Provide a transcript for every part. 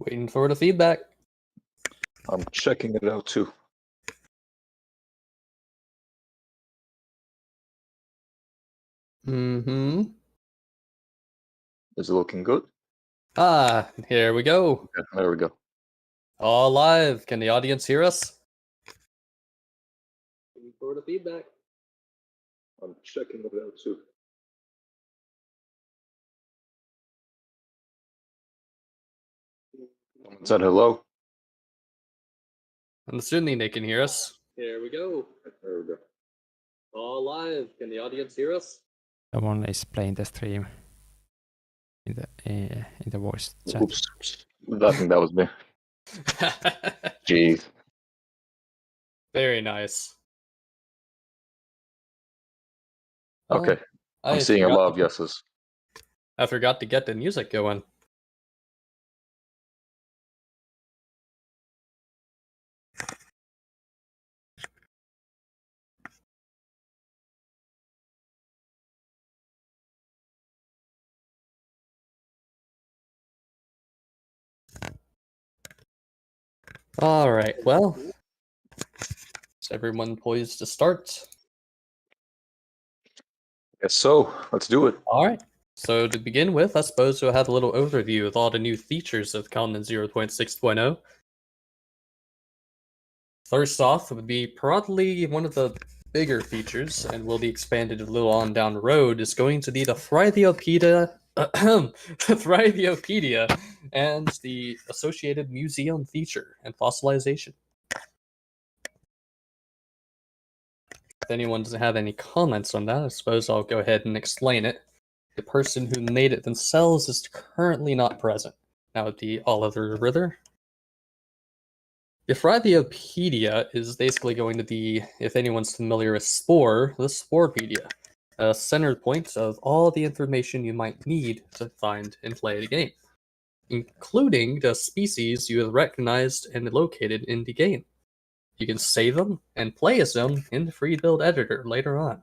Waiting for the feedback. I'm checking it out too. Mm-hmm. Is it looking good? Ah, here we go. Okay, there we go. All live. Can the audience hear us? Waiting for the feedback. I'm checking it out too. Someone said hello. I'm assuming they can hear us. Here we go. There we go. All live. Can the audience hear us? Someone is playing the stream in the voice chat. Oops. I think that was me. Jeez. Very nice. Okay. Oh, I'm seeing a lot of yeses. I forgot to get the music going. All right. Well, is everyone poised to start? Yes, so let's do it. All right. So to begin with, I suppose we'll have a little overview of all the new features of Continent 0.6.0. First off, it would be probably one of the bigger features, and will be expanded a little on down the road, is going to be the Thriviopedia, Thriviopedia and the associated museum feature and fossilization. If anyone doesn't have any comments on that, I suppose I'll go ahead and explain it. The person who made it themselves is currently not present. That would be Oliver Rither. The Thriviopedia is basically going to be, if anyone's familiar with Spore, the Sporepedia, a center point of all the information you might need to find and play the game, including the species you have recognized and located in the game. You can save them and play as them in the free build editor later on.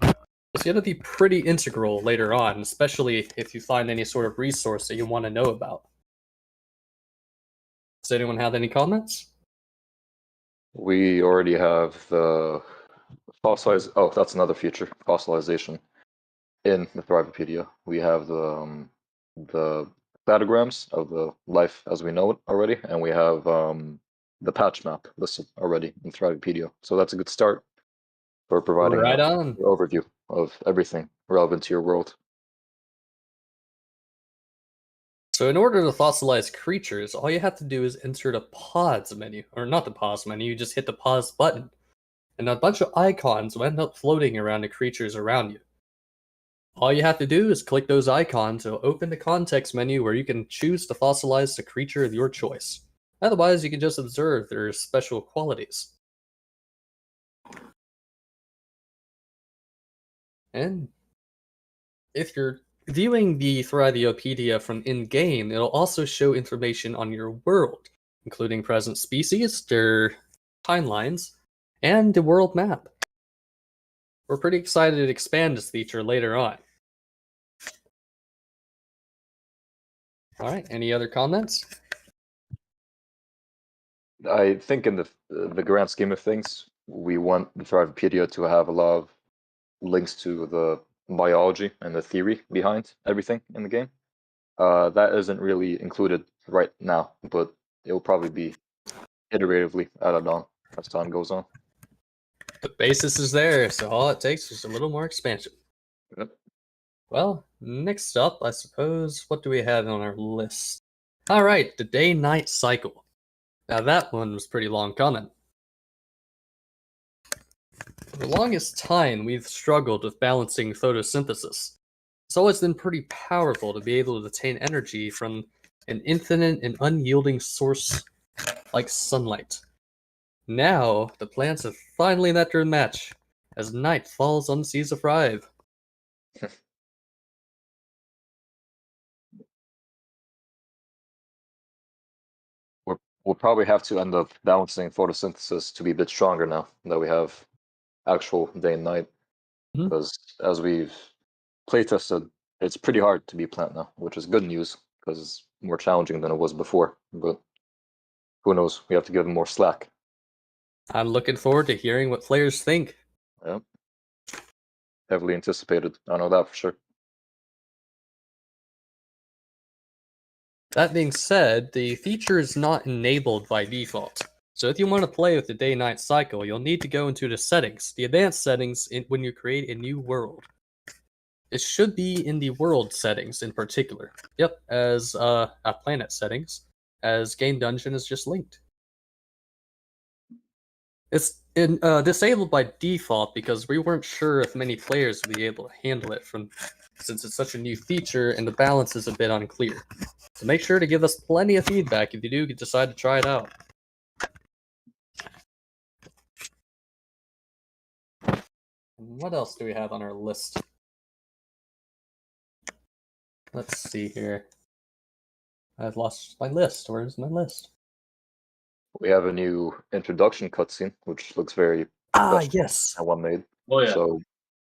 It's going to be pretty integral later on, especially if you find any sort of resource that you want to know about. Does anyone have any comments? We already have the fossilize. Oh, that's another feature, fossilization. In the Thrivopedia, we have the platograms of the life as we know it already, and we have the patch map listed already in Thrivopedia. So that's a good start for providing Right an on. overview of everything relevant to your world. So in order to fossilize creatures, all you have to do is enter the pause menu, or not the pause menu, you just hit the pause button, and a bunch of icons will end up floating around the creatures around you. All you have to do is click those icons to open the context menu where you can choose to fossilize the creature of your choice. Otherwise, you can just observe their special qualities. And if you're viewing the Thriviopedia from in-game, it'll also show information on your world, including present species, their timelines, and the world map. We're pretty excited to expand this feature later on. Alright, any other comments? I think in the grand scheme of things, we want the Thrivopedia to have a lot of links to the biology and the theory behind everything in the game. That isn't really included right now, but it will probably be iteratively added on as time goes on. The basis is there, so all it takes is a little more expansion. Yep. Well, next up, I suppose, what do we have on our list? Alright, the day-night cycle. Now that one was pretty long coming. For the longest time, we've struggled with balancing photosynthesis. It's always been pretty powerful to be able to obtain energy from an infinite and unyielding source like sunlight. Now, the plants have finally met their match, as night falls on the seas of Thrive. We'll probably have to end up balancing photosynthesis to be a bit stronger now that we have actual day and night. Mhm. Because as we've playtested It's pretty hard to be a plant now, which is good news because it's more challenging than it was before. But who knows? We have to give them more slack. I'm looking forward to hearing what players think. Yeah. Heavily anticipated. I know that for sure. That being said, the feature is not enabled by default. So if you want to play with the day-night cycle, you'll need to go into the settings, the advanced settings, when you create a new world. It should be in the world settings in particular. Yep, as at planet settings, as game dungeon is just linked. It's disabled by default because we weren't sure if many players would be able to handle it since it's such a new feature and the balance is a bit unclear. So make sure to give us plenty of feedback if you do decide to try it out. What else do we have on our list? Let's see here. I've lost my list. Where's my list? We have a new introduction cutscene, which looks very Yes. that one made. Oh yeah. So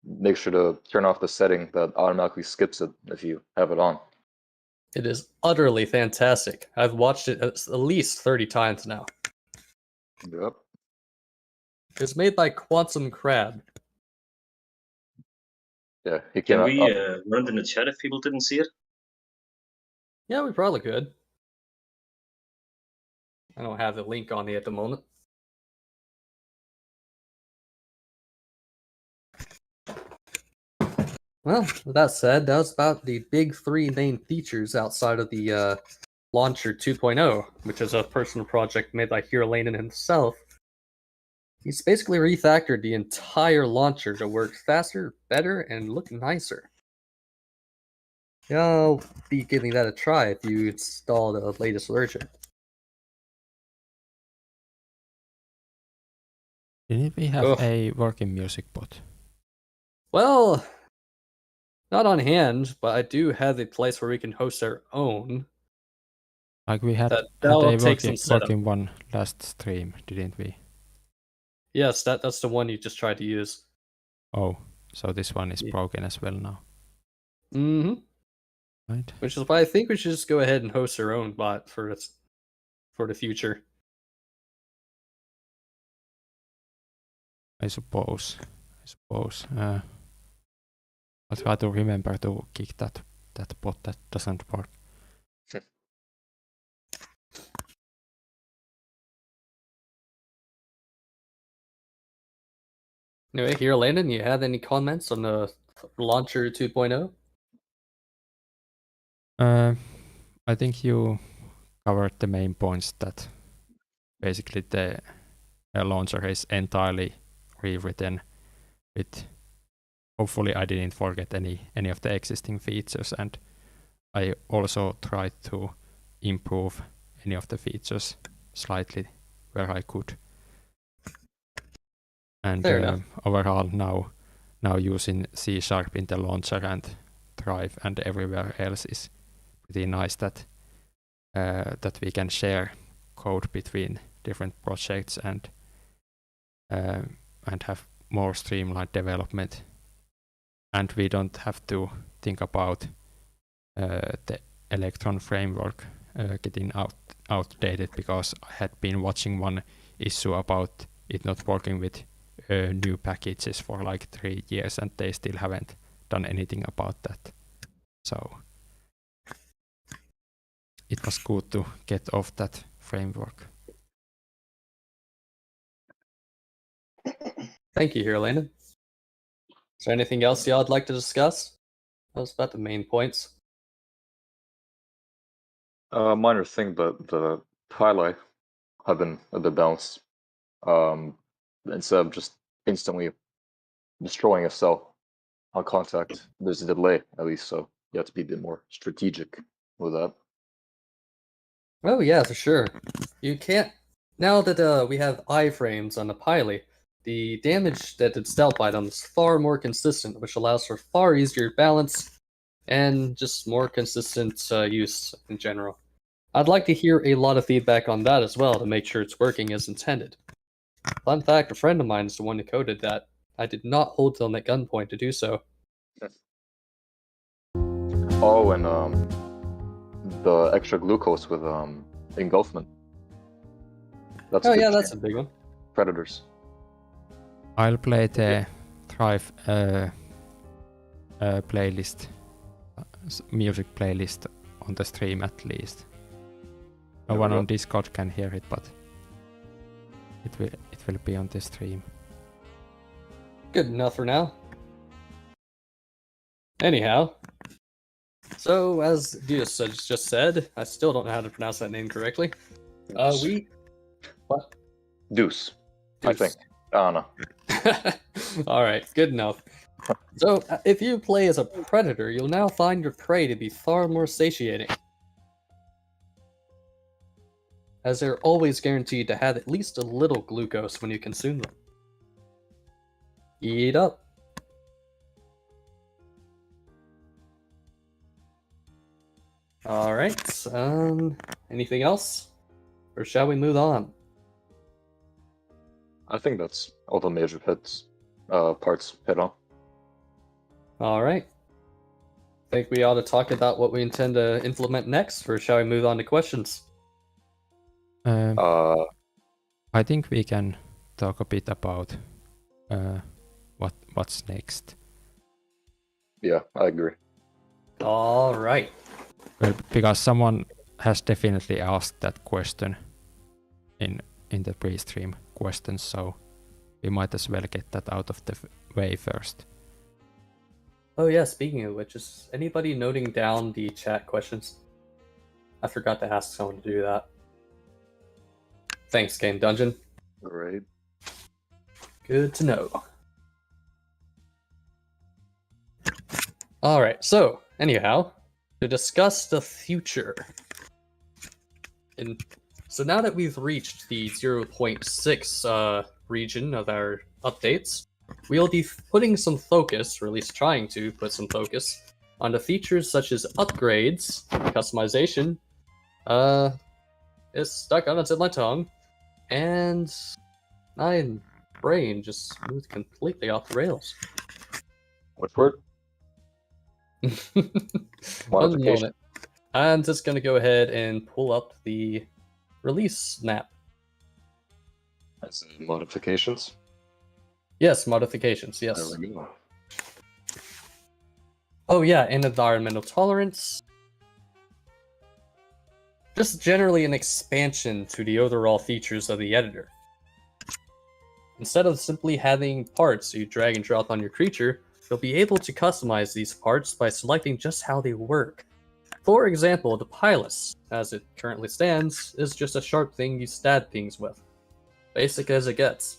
make sure to turn off the setting that automatically skips it if you have it on. It is utterly fantastic. I've watched it at least 30 times now. Yep. It's made by Quantum Crab. Yeah, he Can came we out. run it in the chat if people didn't see it? Yeah, we probably could. I don't have the link on me at the moment. Well, with that said, that was about the big three main features outside of the Launcher 2.0, which is a personal project made by Hero Lanen himself. He's basically refactored the entire launcher to work faster, better, and look nicer. Yeah, I'll be giving that a try if you install the latest version. Didn't we have Ugh. a working music bot? Well, not on hand, but I do have a place where we can host our own. Like we had That'll a take some setup. working one last stream, didn't we? Yes, that's the one you just tried to use. Oh, so this one is Yeah. broken as well now. Mm-hmm. Right. Which is why I think we should just go ahead and host our own bot for the future. I suppose. I'll try to remember to kick that bot that doesn't work. Anyway, here, Landon, you have any comments on the Launcher 2.0? I think you covered the main points that basically the launcher is entirely rewritten with hopefully I didn't forget any of the existing features, and I also tried to improve any of the features slightly where I could. And overall now using C# in the launcher and Drive and everywhere else is pretty nice that we can share code between different projects and have more streamlined development. And we don't have to think about the Electron framework getting outdated, because I had been watching one issue about it not working with new packages for like 3 years, and they still haven't done anything about that. So it was good to get off that framework. Thank you, here, Landon. Is there anything else y'all would like to discuss? That was about the main points. Minor thing, but the highlight have been a bit balanced. Instead of just instantly destroying a cell on contact, there's a delay at least, so you have to be a bit more strategic with that. Oh yeah, for sure. You can't, now that we have iframes on the Pily, the damage that it's dealt by them is far more consistent, which allows for far easier balance and just more consistent use in general. I'd like to hear a lot of feedback on that as well to make sure it's working as intended. Fun fact, a friend of mine is the one who coded that. I did not hold them at gunpoint to do so. Oh, and the extra glucose with engulfment. That's Oh a good yeah, that's a change. big one. Predators. I'll play the Thrive playlist, music playlist on the stream at least. No There we one go. on Discord can hear it, but it will be on the stream. Good enough for now. Anyhow, so as Dios just said, I still don't know how to pronounce that name correctly. We what? Deuce. I Deuce. think. I don't know. All right, good enough. So, if you play as a predator, you'll now find your prey to be far more satiating, as they're always guaranteed to have at least a little glucose when you consume them. Eat up. All right. Anything else, or shall we move on? I think that's all the major parts hit on. All right. Think we ought to talk about what we intend to implement next, or shall we move on to questions? I think we can talk a bit about what's next. Yeah, I agree. All right. Well, because someone has definitely asked that question in the pre-stream questions, so we might as well get that out of the way first. Oh yeah, speaking of which, is anybody noting down the chat questions? I forgot to ask someone to do that. Thanks, Game Dungeon. Great. Good to know. Alright, so, anyhow, to discuss the future. So now that we've reached the 0.6 region of our updates, we'll be putting some focus, or at least trying to put some focus, on the features such as upgrades, customization, it's stuck on its in my tongue, and my brain just moved completely off the rails. Which word? One Modification. moment. I'm just going to go ahead and pull up the release map. That's modifications. Yes, modifications, yes. There we go. Oh yeah, and environmental tolerance. Just generally an expansion to the overall features of the editor. Instead of simply having parts you drag and drop on your creature, you'll be able to customize these parts by selecting just how they work. For example, the Pilus, as it currently stands, is just a sharp thing you stab things with. Basic as it gets.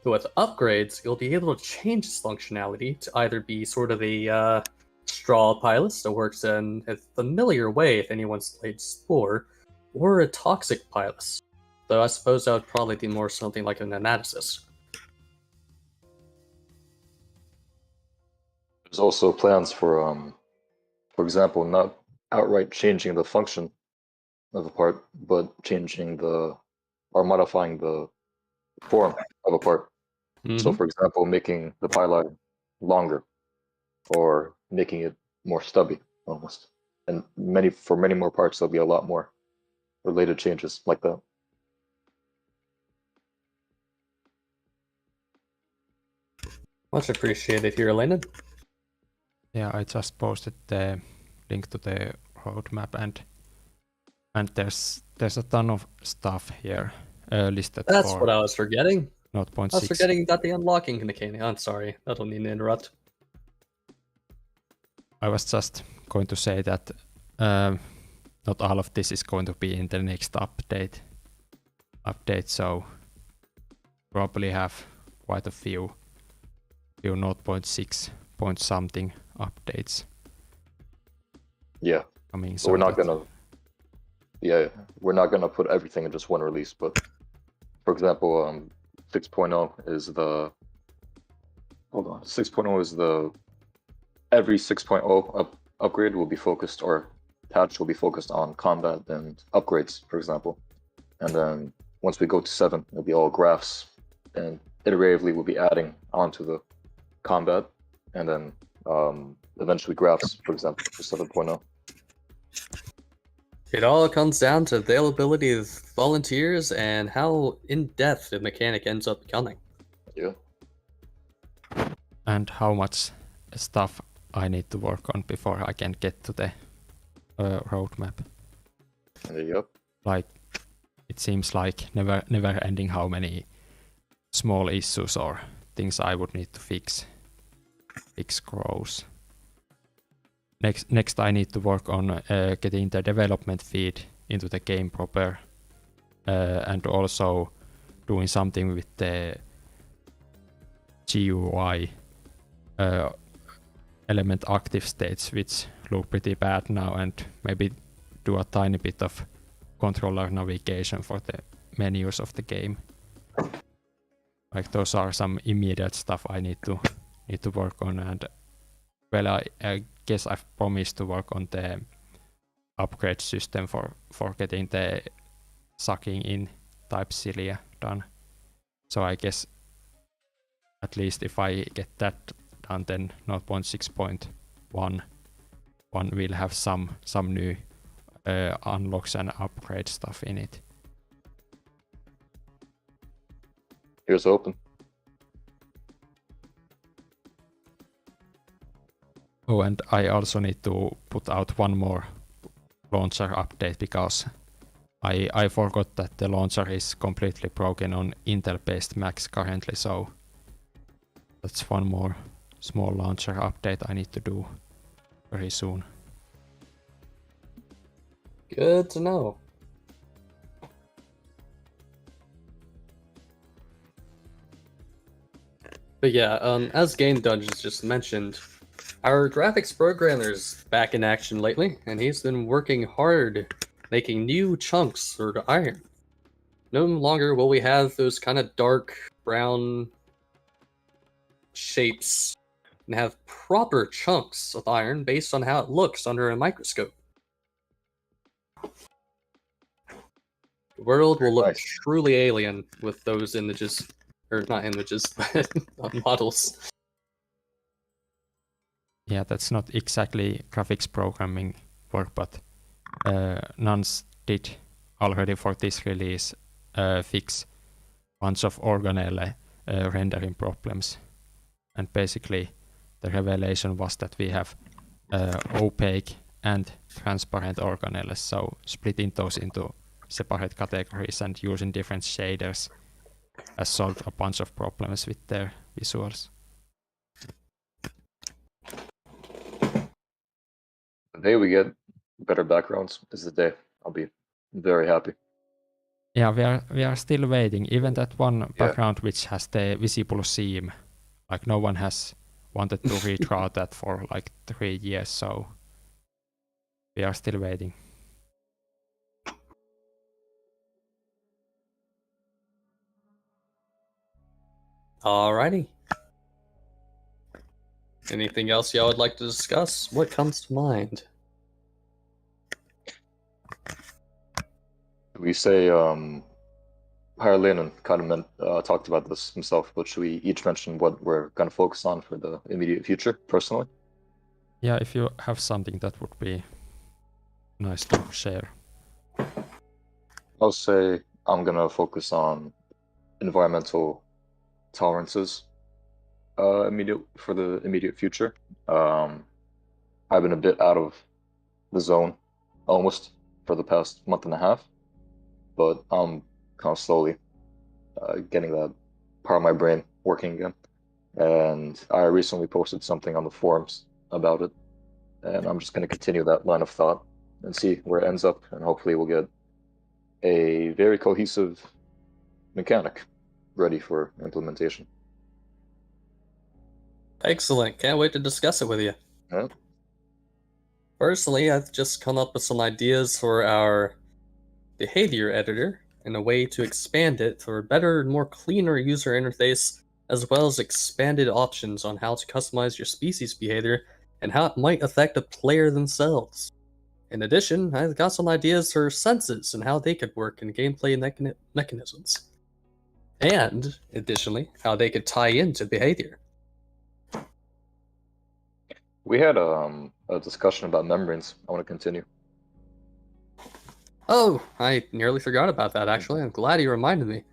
But with upgrades, you'll be able to change its functionality to either be sort of a straw Pilus that works in a familiar way if anyone's played Spore, or a toxic Pilus. Though I suppose that would probably be more something like an Anastasis. There's also plans for example, not outright changing the function of a part, but changing or modifying the form of a part. So, for example, making the pylon longer, or making it more stubby, almost. And for many more parts, there'll be a lot more related changes like that. Much appreciated here, Elena. Yeah, I just posted the link to the roadmap, and there's a ton of stuff here listed. That's for what I was forgetting. 0.6. I was forgetting that the unlocking mechanic. I'm sorry, I don't mean to interrupt. I was just going to say that not all of this is going to be in the next update, so probably have quite a few 0.6 point something updates. Yeah. Coming. So we're not gonna put everything in just one release, but for example, 6.0 is the 6.0 is every 6.0 upgrade will be focused, or patch will be focused on combat and upgrades, for example. And then once we go to 7, it'll be all graphs, and iteratively we'll be adding onto the combat, and then eventually graphs, for example, for 7.0. It all comes down to availability of volunteers and how in-depth the mechanic ends up becoming. Yeah. And how much stuff I need to work on before I can get to the roadmap. There you go. Like, it seems like never ending how many small issues or things I would need to fix grows. Next I need to work on getting the development feed into the game proper, and also doing something with the GUI element active states, which look pretty bad now, and maybe do a tiny bit of controller navigation for the menus of the game. Like, those are some immediate stuff I need to work on, and well, I guess I've promised to work on the upgrade system for getting the sucking in type cilia done. So I guess at least if I get that done, then 0.6.1 will have some new unlocks and upgrade stuff in it. Here's open. Oh, and I also need to put out one more launcher update, because I forgot that the launcher is completely broken on Intel-based Macs currently, so that's one more small launcher update I need to do very soon. Good to know. But yeah, as Game Dungeons just mentioned, our graphics programmer's back in action lately, and he's been working hard making new chunks for the iron. No longer will we have those kind of dark brown shapes, and have proper chunks of iron based on how it looks under a microscope. The world will look Nice. truly alien with those images, or not images, but models. Yeah, that's not exactly graphics programming work, but Nans did already for this release fix bunch of organelle rendering problems. And basically the revelation was that we have opaque and transparent organelles, so splitting those into separate categories and using different shaders has solved a bunch of problems with their visuals. The day we get better backgrounds is the day I'll be very happy. Yeah, we are still waiting. Even that one background which has the visible seam, like, no one has wanted to redraw that for like 3 years, so we are still waiting. Alrighty. Anything else y'all would like to discuss? What comes to mind? We say Harlinen kind of talked about this himself, but should we each mention what we're going to focus on for the immediate future, personally? Yeah, if you have something, that would be nice to share. I'll say I'm going to focus on environmental tolerances for the immediate future. I've been a bit out of the zone almost for the past month and a half, but I'm kind of slowly getting that part of my brain working again. And I recently posted something on the forums about it, and I'm just going to continue that line of thought and see where it ends up, and hopefully we'll get a very cohesive mechanic ready for implementation. Excellent. Can't wait to discuss it with you. Yeah. Personally, I've just come up with some ideas for our behavior editor and a way to expand it for a better and more cleaner user interface, as well as expanded options on how to customize your species behavior and how it might affect the player themselves. In addition, I've got some ideas for senses and how they could work in gameplay mechanisms. And, additionally, how they could tie into behavior. We had a discussion about membranes. I want to continue. Oh, I nearly forgot about that, actually. I'm glad you reminded me.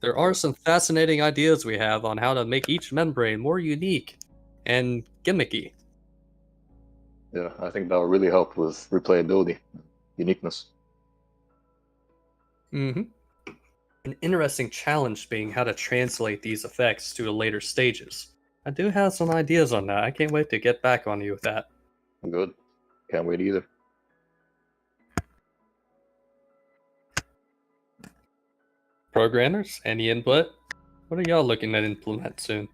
There are some fascinating ideas we have on how to make each membrane more unique and gimmicky. Yeah, I think that will really help with replayability, uniqueness. Mm-hmm. An interesting challenge being how to translate these effects to the later stages. I do have some ideas on that. I can't wait to get back on you with that. Good. Can't wait either. Programmers, any input? What are y'all looking to implement soon?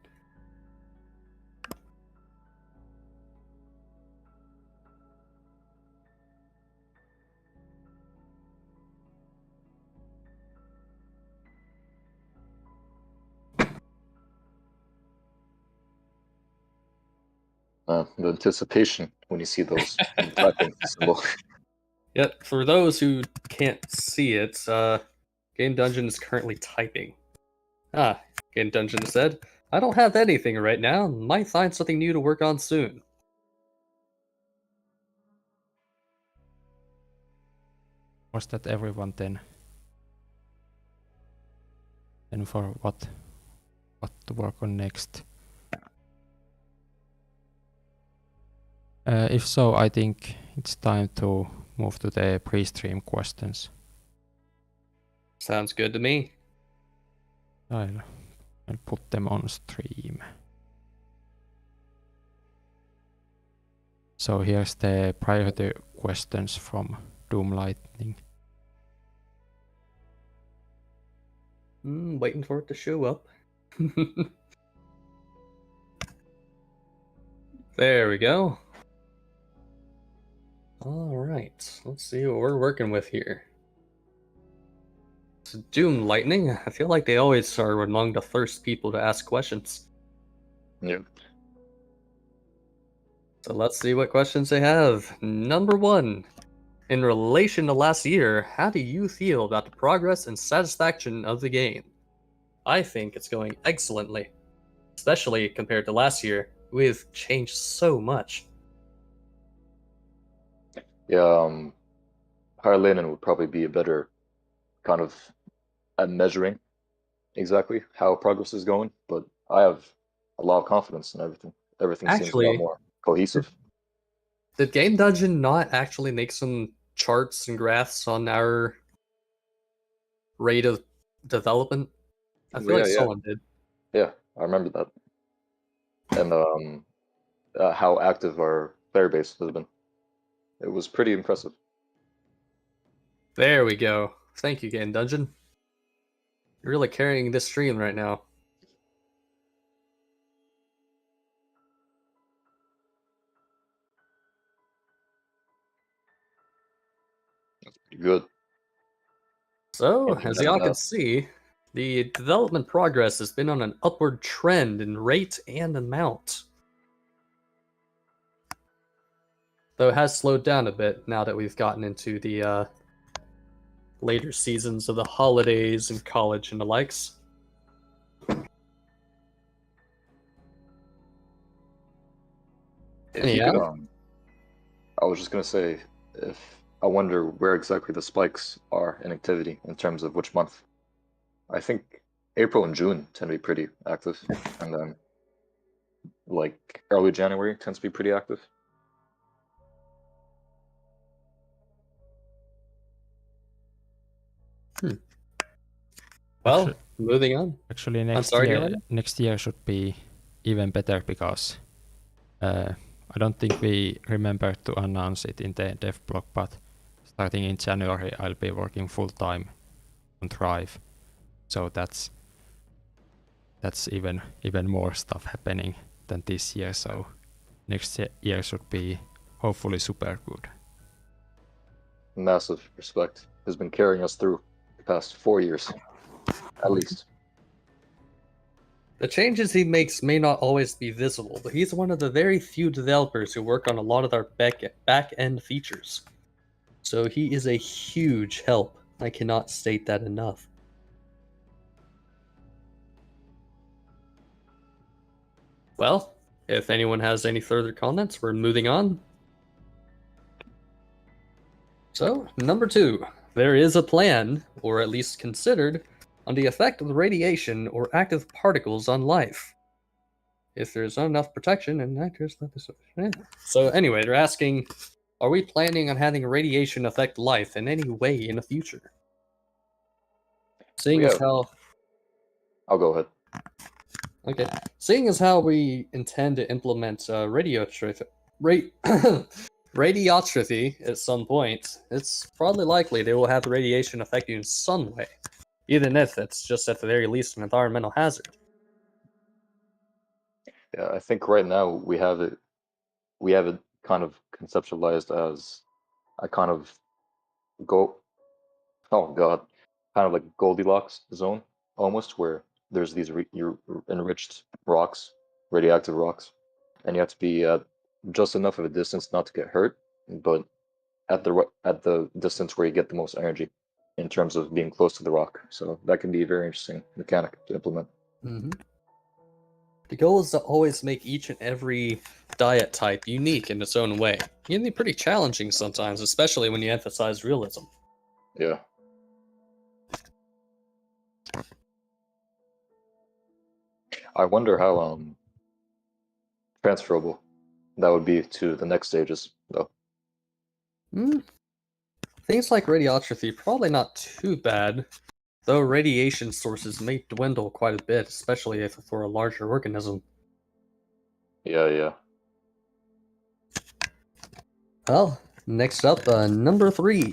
The anticipation when you see those typing symbol. Yep, for those who can't see it, Game Dungeon is currently typing. Ah, Game Dungeon said, I don't have anything right now, might find something new to work on soon. Was that everyone then? And for what to work on next? If so, I think it's time to move to the pre-stream questions. Sounds good to me. I'll put them on stream. So here's the priority questions from Doom Lightning. Waiting for it to show up. There we go. Alright, let's see what we're working with here. So Doom Lightning, I feel like they always are among the first people to ask questions. Yeah. So let's see what questions they have. Number 1. In relation to last year, how do you feel about the progress and satisfaction of the game? I think it's going excellently. Especially compared to last year, we've changed so much. Yeah, Higher Linen would probably be a better kind of at measuring exactly how progress is going, but I have a lot of confidence in everything. Everything seems a lot Actually, more cohesive. did Game Dungeon not actually make some charts and graphs on our rate of development? I feel like someone did. Yeah, I remember that. And how active our player base has been. It was pretty impressive. There we go. Thank you, Game Dungeon. You're really carrying this stream right now. Good. So, Can't as turn y'all that can down. see, the development progress has been on an upward trend in rate and amount. Though it has slowed down a bit now that we've gotten into the later seasons of the holidays and college and the likes. If you Yeah. could, I was just gonna say, if I wonder where exactly the spikes are in activity in terms of which month. I think April and June tend to be pretty active, and then like early January tends to be pretty active. Well, Actu- moving on. Actually, sorry, Dylan? next year should be even better because I don't think we remember to announce it in the dev blog, but starting in January, I'll be working full time on Thrive. So that's even more stuff happening than this year. So next year should be hopefully super good. Massive respect has been carrying us through the past 4 years, at least. The changes he makes may not always be visible, but he's one of the very few developers who work on a lot of our back-end features. So he is a huge help. I cannot state that enough. Well, If anyone has any further comments, we're moving on. So, number 2. There is a plan, or at least considered, on the effect of radiation or active particles on life. If there's not enough protection, and actors let this. So anyway, they're asking, are we planning on having radiation affect life in any way in the future? Seeing as how I'll go ahead. Okay. Seeing as how we intend to implement radiotrophy at some point, it's probably likely they will have radiation affect you in some way, even if it's just at the very least an environmental hazard. Yeah, I think right now we have it kind of conceptualized as a kind of kind of like Goldilocks zone almost, where there's these enriched rocks, radioactive rocks, and you have to be at just enough of a distance not to get hurt, but at the distance where you get the most energy in terms of being close to the rock. So that can be a very interesting mechanic to implement. Mm-hmm. The goal is to always make each and every diet type unique in its own way. It can be pretty challenging sometimes, especially when you emphasize realism. Yeah. I wonder how transferable that would be to the next stages, though. Things like radiotrophy, probably not too bad, though radiation sources may dwindle quite a bit, especially if for a larger organism. Yeah. Well, next up, number 3.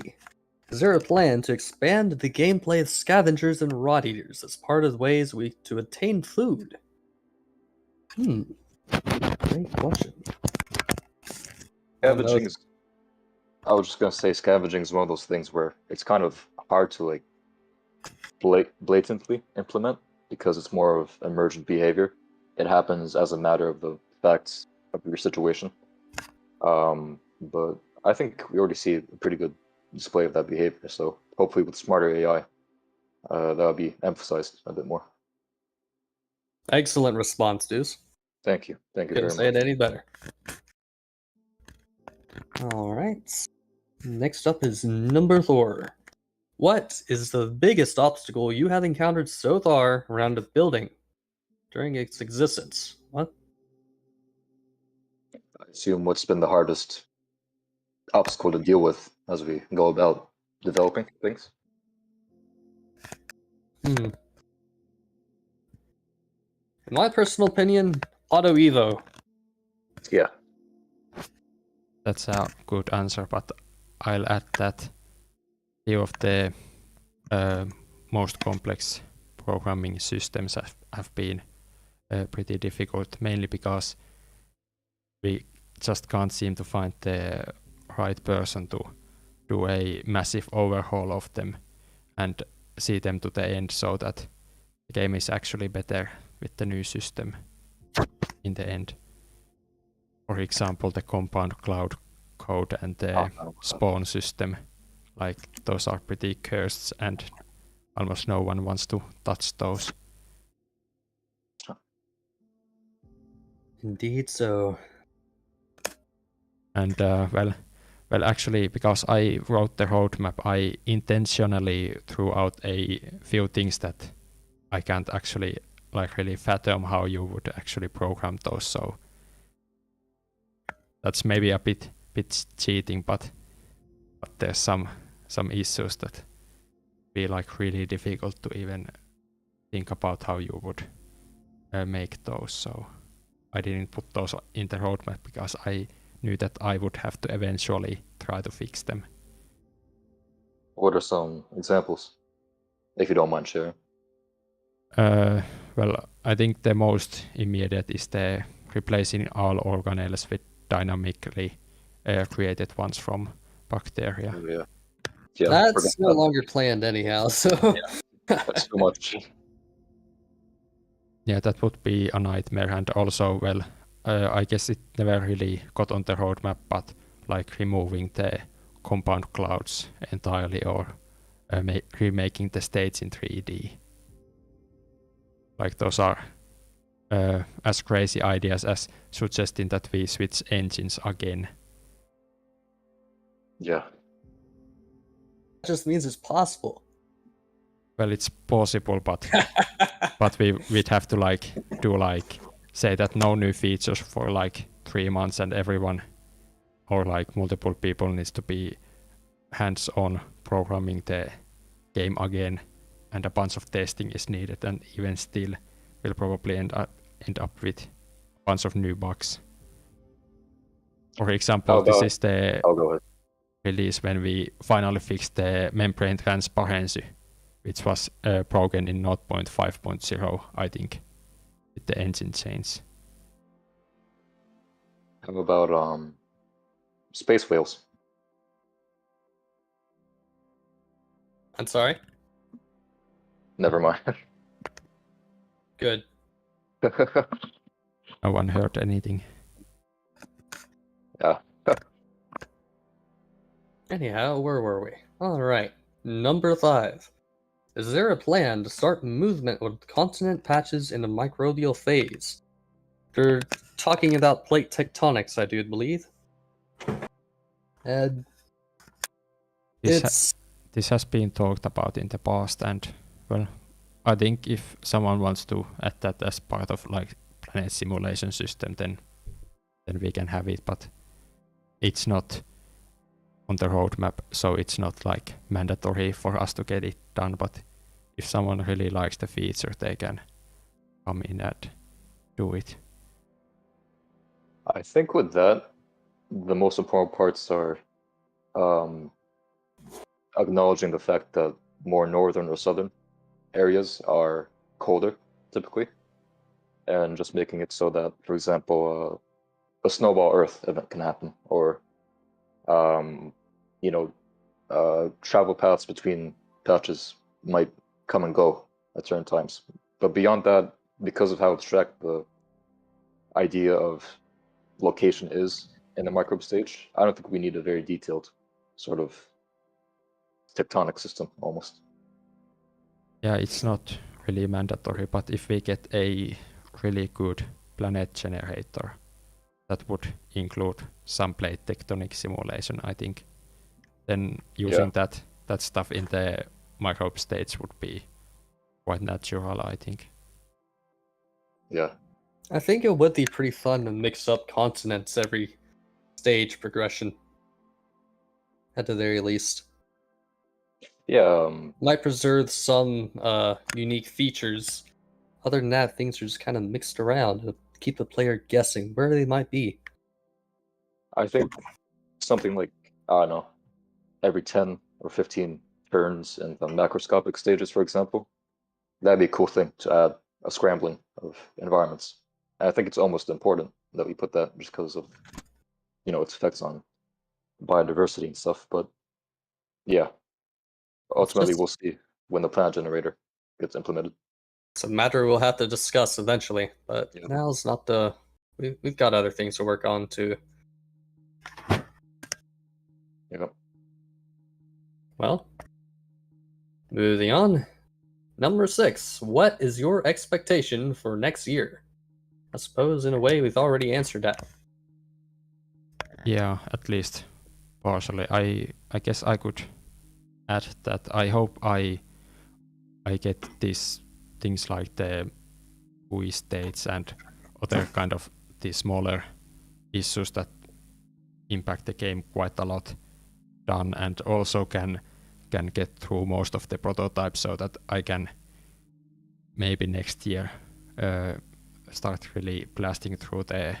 Is there a plan to expand the gameplay of scavengers and rot eaters as part of the ways to obtain food? Great question. Scavenging is, I was just gonna say scavenging is one of those things where it's kind of hard to like blatantly implement because it's more of emergent behavior. It happens as a matter of the facts of your situation. But I think we already see a pretty good display of that behavior. So hopefully with smarter AI, that'll be emphasized a bit more. Excellent response, Deuce. Thank you very Couldn't much. say it any better. All right. Next up is number 4. What is the biggest obstacle you have encountered so far around a building during its existence? What? I assume what's been the hardest obstacle to deal with as we go about developing things. In my personal opinion, Auto Evo. Yeah. That's a good answer, but I'll add that few of the most complex programming systems have been pretty difficult, mainly because we just can't seem to find the right person to do a massive overhaul of them and see them to the end so that the game is actually better with the new system in the end. For example, the compound cloud code and the spawn system, like those are pretty cursed and almost no one wants to touch those. Indeed so. And well, actually, because I wrote the roadmap, I intentionally threw out a few things that I can't actually like really fathom how you would actually program those. So that's maybe a bit cheating, but there's some issues that be like really difficult to even think about how you would make those. So I didn't put those in the roadmap because I knew that I would have to eventually try to fix them. What are some examples, if you don't mind sharing? Well, I think the most immediate is the replacing all organelles with dynamically created ones from bacteria. Yeah, That's no longer planned anyhow, so... That's too much. Yeah, that would be a nightmare, and also, well, I guess it never really got on the roadmap, but like removing the compound clouds entirely or remaking the states in 3D. Like those are as crazy ideas as suggesting that we switch engines again. Yeah. That just means it's possible. Well, it's possible, but we'd have to like do like say that no new features for like 3 months, and everyone or like multiple people needs to be hands-on programming the game again, and a bunch of testing is needed, and even still we'll probably end up with a bunch of new bugs. For example, this is the I'll go ahead. release when we finally fixed the membrane transparency, which was broken in 0.5.0, I think, with the engine change. How about space whales? I'm sorry? Never mind. Good. No one heard anything. Yeah. Anyhow, where were we? Alright. Number 5. Is there a plan to start movement with continent patches in the microbial phase? They're talking about plate tectonics, I do believe. And This has been talked about in the past, and well, I think if someone wants to add that as part of like planet simulation system, then we can have it, but it's not on the roadmap, so it's not like mandatory for us to get it done. But if someone really likes the feature, they can come in and do it. I think with that, the most important parts are acknowledging the fact that more northern or southern areas are colder typically, and just making it so that, for example, a snowball Earth event can happen, or travel paths between patches might come and go at certain times. But beyond that, because of how abstract the idea of location is in the microbe stage, I don't think we need a very detailed sort of tectonic system almost. Yeah, it's not really mandatory, but if we get a really good planet generator that would include some plate tectonic simulation, I think, then using that stuff in the microbe stage would be quite natural, I think. Yeah. I think it would be pretty fun to mix up continents every stage progression. At the very least. Yeah. Might preserve some unique features. Other than that, things are just kind of mixed around to keep the player guessing where they might be. I think something like, I don't know, every 10 or 15 turns in the macroscopic stages, for example, that'd be a cool thing to add a scrambling of environments. And I think it's almost important that we put that just because of, its effects on biodiversity and stuff. But yeah, ultimately we'll see when the planet generator gets implemented. It's a matter we'll have to discuss eventually, but now's not the... We've got other things to work on too. Yeah. Well, moving on. Number 6. What is your expectation for next year? I suppose in a way we've already answered that. Yeah, at least partially. I guess I could add that I hope I get these things like the GUI states and other kind of these smaller issues that impact the game quite a lot done, and also can get through most of the prototypes so that I can maybe next year start really blasting through the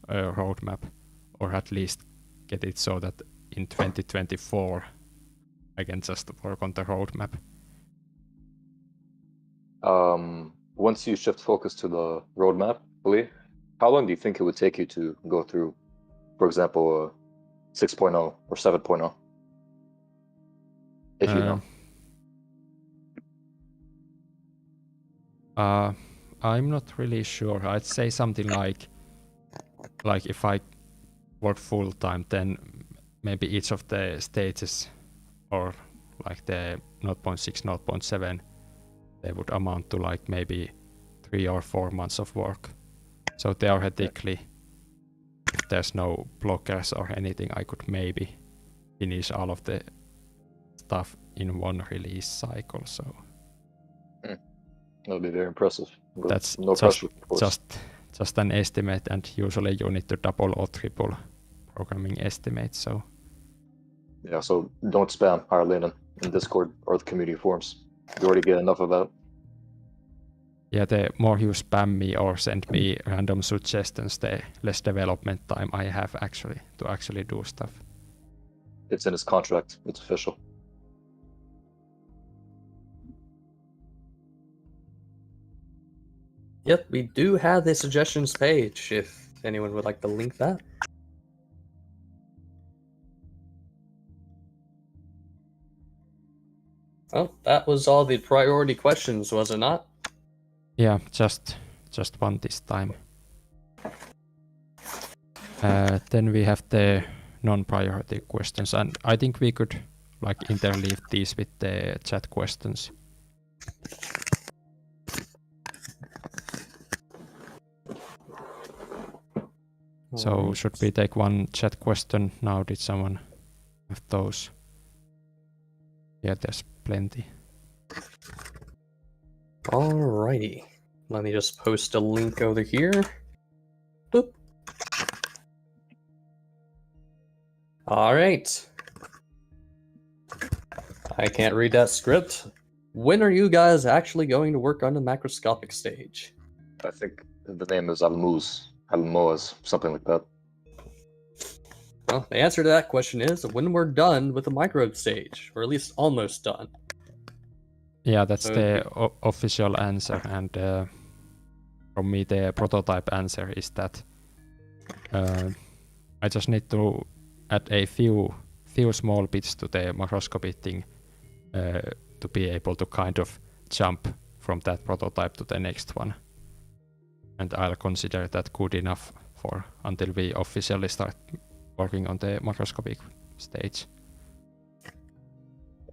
roadmap, or at least get it so that in 2024 I can just work on the roadmap. Once you shift focus to the roadmap, Lee, how long do you think it would take you to go through, for example, 6.0 or 7.0? If you know. I'm not really sure. I'd say something like if I work full time, then maybe each of the stages, or like the 0.6, 0.7, they would amount to like maybe 3 or 4 months of work So theoretically, if there's no blockers or anything, I could maybe finish all of the stuff in one release cycle. So That would be very impressive. With that's no pressure, of course. just an estimate, and usually you need to double or triple programming estimates. So Yeah, so don't spam Harlenen in Discord or the community forums. You already get enough of that. yeah, the more you spam me or send me random suggestions, the less development time I have to actually do stuff. It's in his contract. It's official. Yep, we do have the suggestions page if anyone would like to link that. Well, that was all the priority questions, was it not? Yeah, just one this time. Then we have the non-priority questions, and I think we could like interleave these with the chat questions. So should we take one chat question now? Did someone have those? Yeah, there's plenty. Alrighty. Let me just post a link over here. Boop. Alright. I can't read that script. When are you guys actually going to work on the macroscopic stage? I think the name is Almoaz, something like that. Well, the answer to that question is when we're done with the microbe stage, or at least almost done. Yeah, that's the official answer, and from me the prototype answer is that I just need to add a few small bits to the macroscopy thing to be able to kind of jump from that prototype to the next one. And I'll consider that good enough for until we officially start working on the macroscopic stage.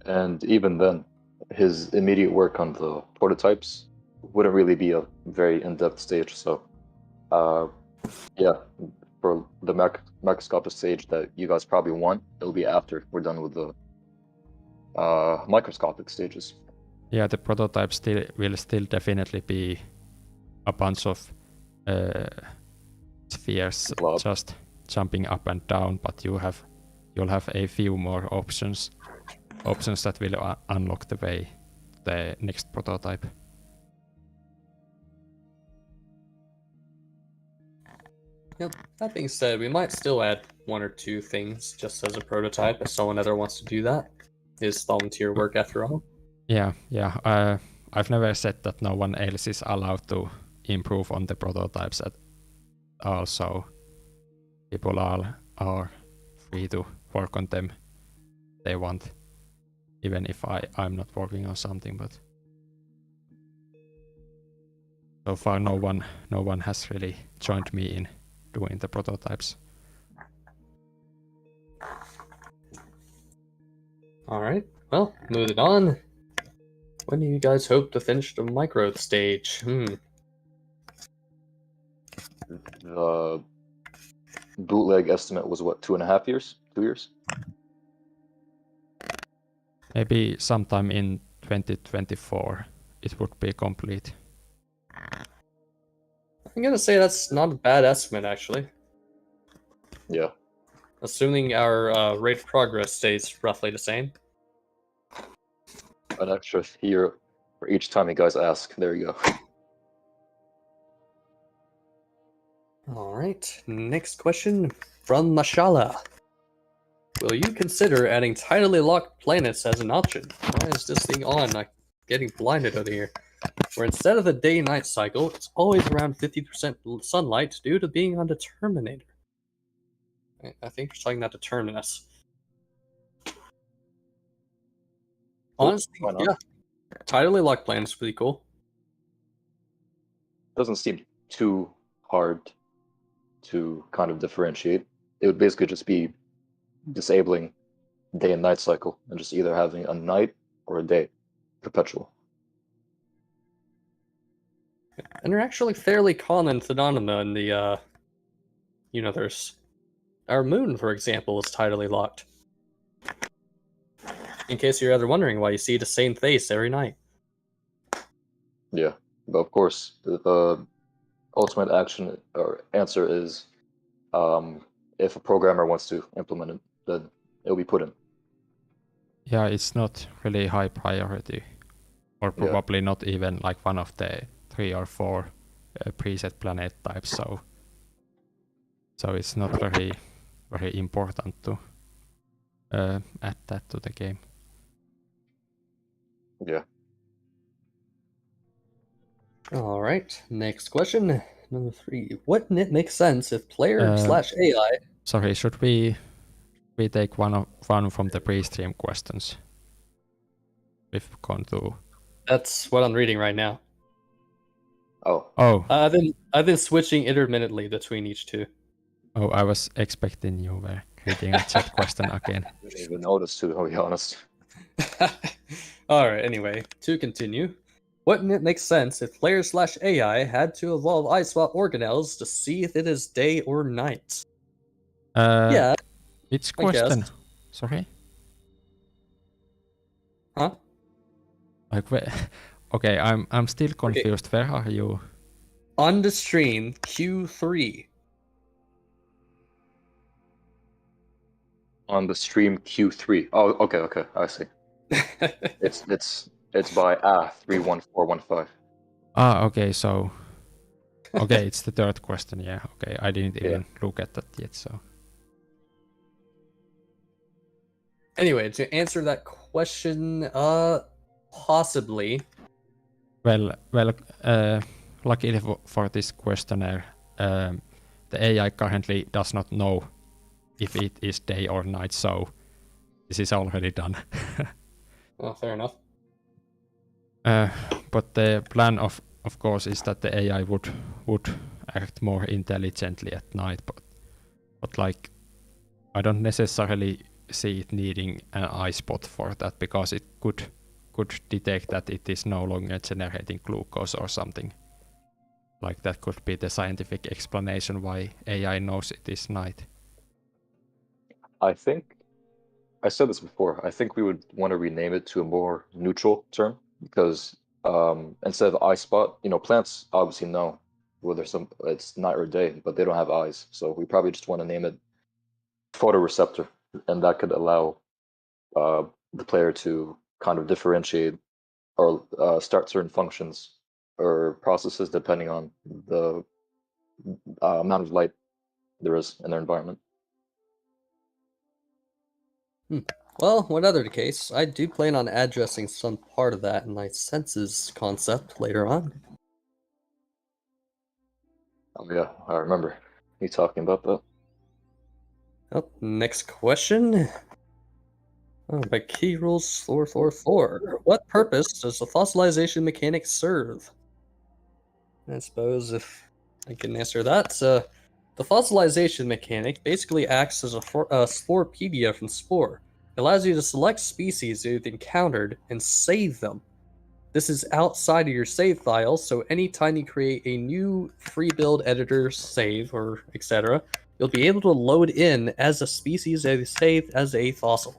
And even then, his immediate work on the prototypes wouldn't really be a very in-depth stage. So, yeah, for the macroscopic stage that you guys probably want, it'll be after we're done with the microscopic stages. Yeah, the prototype will still definitely be a bunch of spheres just jumping up and down, but you'll have a few more options that will unlock the way to the next prototype. Yep. That being said, we might still add one or two things just as a prototype if someone other wants to do that. It's volunteer work after all. Yeah. I've never said that no one else is allowed to improve on the prototypes at all, so people are free to work on them if they want, even if I'm not working on something. But so far no one has really joined me in doing the prototypes. Alright, well, moving on. When do you guys hope to finish the microbe stage? The bootleg estimate was what, 2.5 years? 2 years? Maybe sometime in 2024 it would be complete. I'm gonna say that's not a bad estimate, actually. Yeah. Assuming our rate of progress stays roughly the same. An extra year for each time you guys ask. There you go. Alright, next question from Mashallah. Will you consider adding tidally locked planets as an option? Why is this thing on? I'm getting blinded over here. Where instead of the day-night cycle, it's always around 50% sunlight due to being on the Terminator. I think you're talking about the Terminus. Honestly, why not? yeah. Tidally locked planets is pretty cool. Doesn't seem too hard to kind of differentiate. It would basically just be disabling day and night cycle and just either having a night or a day perpetual. And they're actually fairly common phenomena in the universe. Our moon, for example, is tidally locked. In case you're ever wondering why you see the same face every night. Yeah, but of course, the ultimate action or answer is if a programmer wants to implement it, then it'll be put in. Yeah, it's not really high priority, or Yeah. probably not even like one of the 3 or 4 preset planet types. So it's not very important to add that to the game. Yeah. All right, next question. Number 3. Wouldn't it make sense if player/AI... Sorry, should we take one from the pre-stream questions? We've gone to. That's what I'm reading right now. Oh. I've been switching intermittently between each two. Oh, I was expecting you were reading a chat question again. I didn't even notice, to be honest. All right. Anyway, to continue, wouldn't it make sense if player/AI had to evolve iSwap organelles to see if it is day or night? Yeah. Which I guess. question? Sorry. Huh? Like where? Okay, I'm still confused. Where are you? On the stream, Q3. On the stream Q3. Oh, okay, I see. It's by 31415. Okay, so okay, it's the third question. Yeah, okay, I didn't even look at that yet. So anyway, to answer that question, possibly. well, luckily for this questionnaire, the AI currently does not know if it is day or night, so this is already done. Oh, fair enough. But the plan of course is that the AI would act more intelligently at night, but like I don't necessarily see it needing an eye spot for that, because it could detect that it is no longer generating glucose or something. Like that could be the scientific explanation why AI knows it is night. I think I said this before. I think we would want to rename it to a more neutral term, because instead of eye spot, plants obviously know whether it's night or day, but they don't have eyes. So we probably just want to name it photoreceptor, and that could allow the player to kind of differentiate or start certain functions or processes depending on the amount of light there is in their environment. Well, whatever the case, I do plan on addressing some part of that in my senses concept later on. Oh yeah, I remember you talking about that. Oh, next question. Oh, by Key Rules 444. What purpose does the fossilization mechanic serve? I suppose if I can answer that. The fossilization mechanic basically acts as a Sporepedia from Spore. It allows you to select species you've encountered and save them. This is outside of your save file, so anytime you create a new free build editor, save, or etc., you'll be able to load in as a species that is saved as a fossil.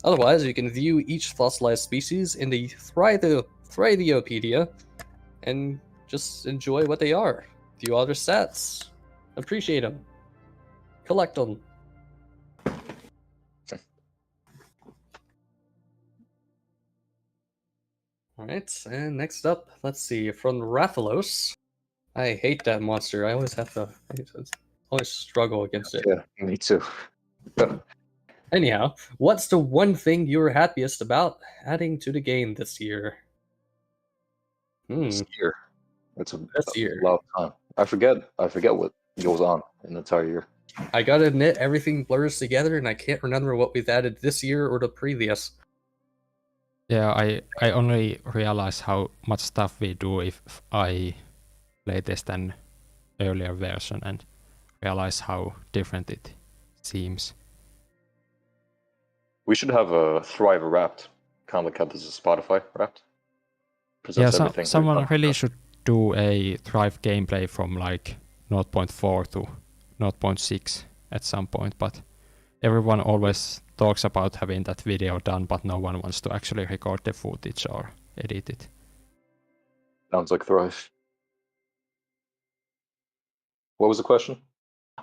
Otherwise, you can view each fossilized species in the Thriviopedia and just enjoy what they are. View all their stats. Appreciate them. Collect them. Alright, and next up, let's see, from Rathalos. I hate that monster. I always always struggle against it. Yeah, me too. Anyhow, what's the one thing you were happiest about adding to the game this year? This year. It's a This year. lot of time. I forget what goes on in the entire year. I gotta admit, everything blurs together, and I can't remember what we've added this year or the previous. Yeah, I only realize how much stuff we do if I play test an earlier version and realize how different it seems. We should have a Thrive Wrapped, kind of like how this is Spotify Wrapped. Yeah, Presents everything. someone really should do a Thrive gameplay from like 0.4 to 0.6 at some point, but everyone always talks about having that video done, but no one wants to actually record the footage or edit it. Sounds like Thrive. What was the question?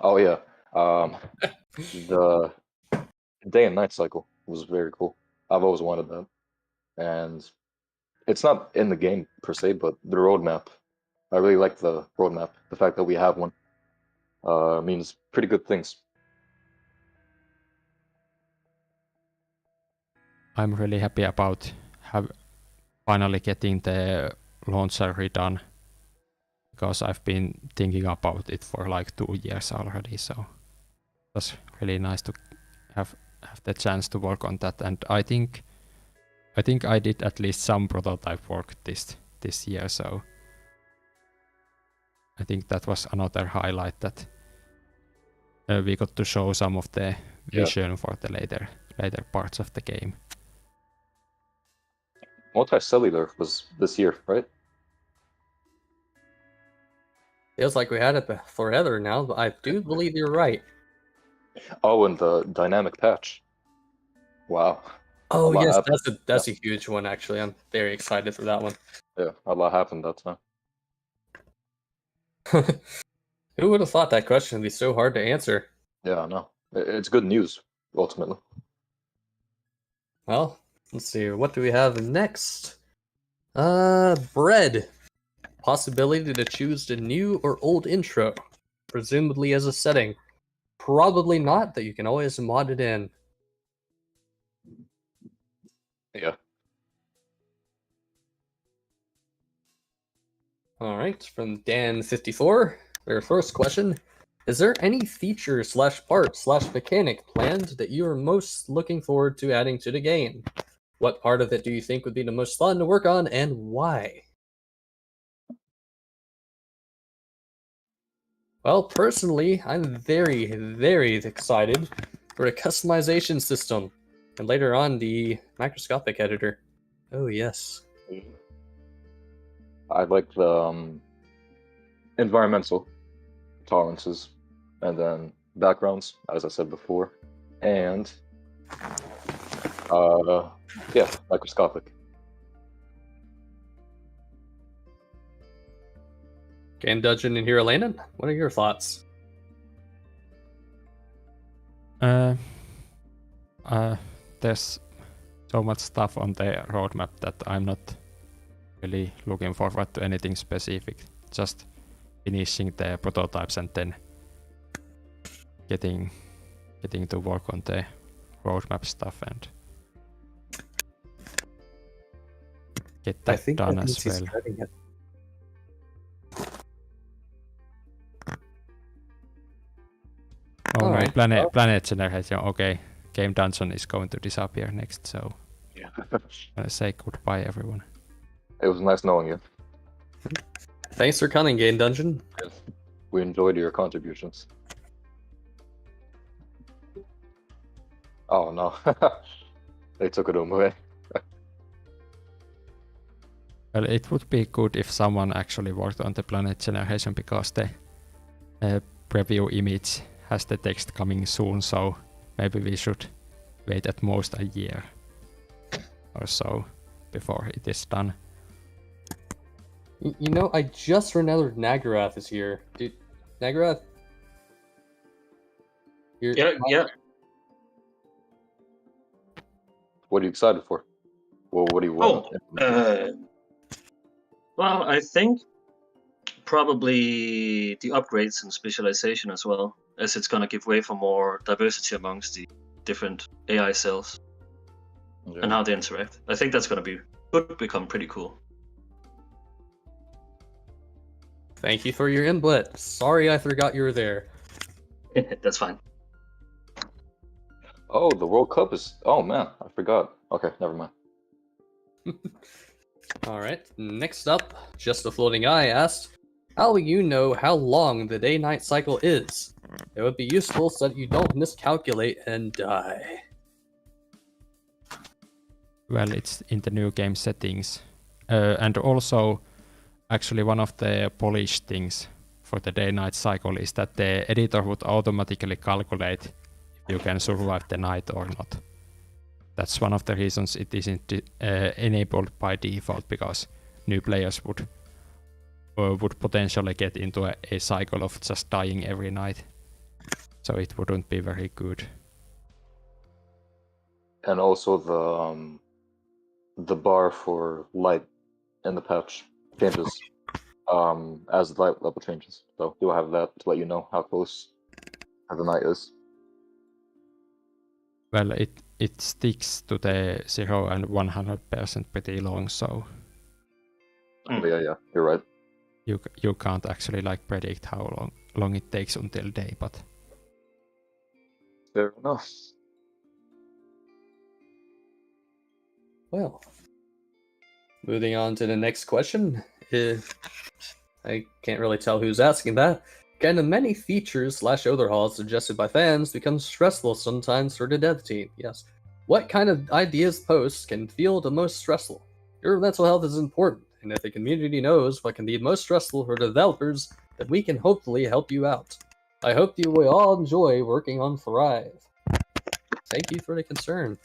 Oh yeah, the day and night cycle was very cool. I've always wanted that, and it's not in the game per se, but the roadmap. I really like the roadmap. The fact that we have one means pretty good things. I'm really happy about finally getting the launcher redone, because I've been thinking about it for like 2 years already, so it was really nice to have the chance to work on that. And I think I did at least some prototype work this year, so I think that was another highlight, that we got to show some of the vision for the later parts of the game. Multicellular was this year, right? Feels like we had it forever now, but I do believe you're right. Oh, and the dynamic patch. Wow. Oh A lot yes, happened. that's a huge one actually. I'm very excited for that one. Yeah, a lot happened that time. Who would have thought that question would be so hard to answer? Yeah, I know. It's good news, ultimately. Well, let's see. What do we have next? Bread. Possibility to choose the new or old intro, presumably as a setting. Probably not, that you can always mod it in. Yeah. All right, from Dan54, their first question. Is there any feature / part / mechanic planned that you are most looking forward to adding to the game? What part of it do you think would be the most fun to work on, and why? Well, personally, I'm very, very excited for the customization system, and later on the microscopic editor. Oh yes. I like the environmental tolerances, and then backgrounds, as I said before, and yeah, microscopic. Game Dungeon and Hero Landon, what are your thoughts? There's so much stuff on the roadmap that I'm not really looking forward to anything specific. Just finishing the prototypes and then getting to work on the roadmap stuff and get that done as well. Oh no, Alright. planet generation. Okay, Game Dungeon is going to disappear next, so Yeah. I'm gonna say goodbye, everyone. It was nice knowing you. Thanks for coming, Game Dungeon. We enjoyed your contributions. Oh no, they took it away. Well, it would be good if someone actually worked on the planet generation, because the preview image has the text coming soon, so maybe we should wait at most a year or so before it is done. You know, I just remembered Nagarath is here. Dude, Nagarath? Yeah. What are you excited for? Well, what do you want? Well, I think probably the upgrades and specialization as well, as it's gonna give way for more diversity amongst the different AI cells and how they interact. I think that's could become pretty cool. Thank you for your input. Sorry I forgot you were there. That's fine. Oh, the World Cup is. Oh man, I forgot. Okay, never mind. Alright, next up, Just a Floating Eye asked, how will you know how long the day-night cycle is? It would be useful so that you don't miscalculate and die. Well, it's in the new game settings. And also, actually one of the polished things for the day-night cycle is that the editor would automatically calculate if you can survive the night or not. That's one of the reasons it isn't enabled by default, because new players would potentially get into a cycle of just dying every night. So it wouldn't be very good. And also the bar for light in the patch changes as the light level changes. So you'll have that to let you know how close the night is. Well, it sticks to the 0 and 100% pretty long, so Yeah, you're right. you can't actually like predict how long it takes until day, but Fair enough. Well, moving on to the next question. I can't really tell who's asking that. Can the many features / overhauls suggested by fans become stressful sometimes for the dev team? Yes. What kind of ideas posts can feel the most stressful? Your mental health is important, and if the community knows what can be most stressful for developers, then we can hopefully help you out. I hope you will all enjoy working on Thrive. Thank you for the concern.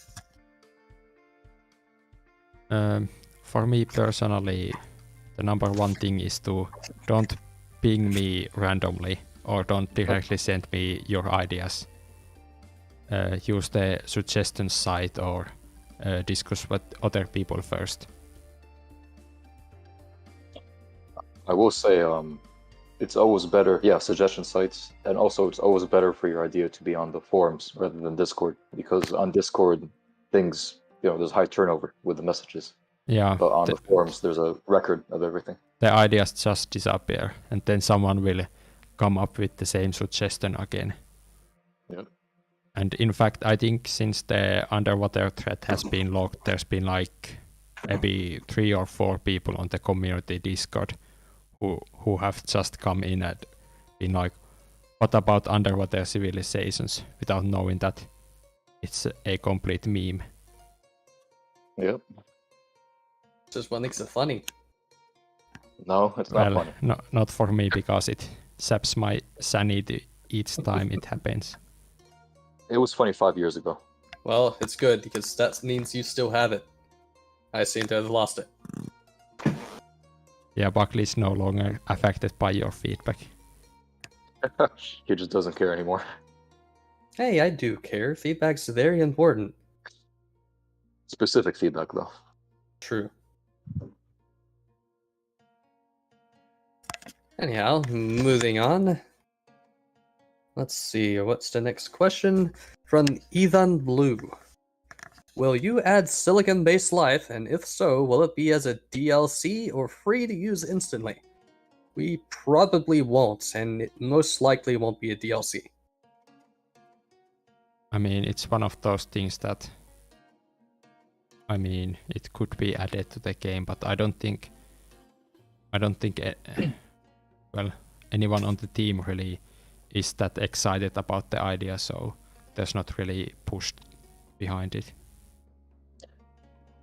For me personally, the number one thing is to don't ping me randomly or don't directly send me your ideas. Use the suggestion site or discuss with other people first. I will say it's always better, suggestion sites, and also it's always better for your idea to be on the forums rather than Discord, because on Discord things, there's high turnover with the messages. Yeah. But on the forums there's a record of everything. The ideas just disappear, and then someone will come up with the same suggestion again. Yeah. And in fact, I think since the underwater thread has been logged, there's been like maybe 3 or 4 people on the community Discord who have just come in and been like, what about underwater civilizations, without knowing that it's a complete meme. Yep. Just what makes it funny. No, it's not funny. Not for me, because it saps my sanity each time it happens. It was funny 5 years ago. Well, it's good, because that means you still have it. I seem to have lost it. Yeah, Buckley is no longer affected by your feedback. He just doesn't care anymore. Hey, I do care. Feedback's very important. Specific feedback, though. True. Anyhow, moving on. Let's see, what's the next question? From Ethan Blue. Will you add silicon-based life, and if so, will it be as a DLC or free to use instantly? We probably won't, and it most likely won't be a DLC. I mean, it's one of those things that, I mean, it could be added to the game, but I don't think well, anyone on the team really is that excited about the idea, so there's not really push behind it.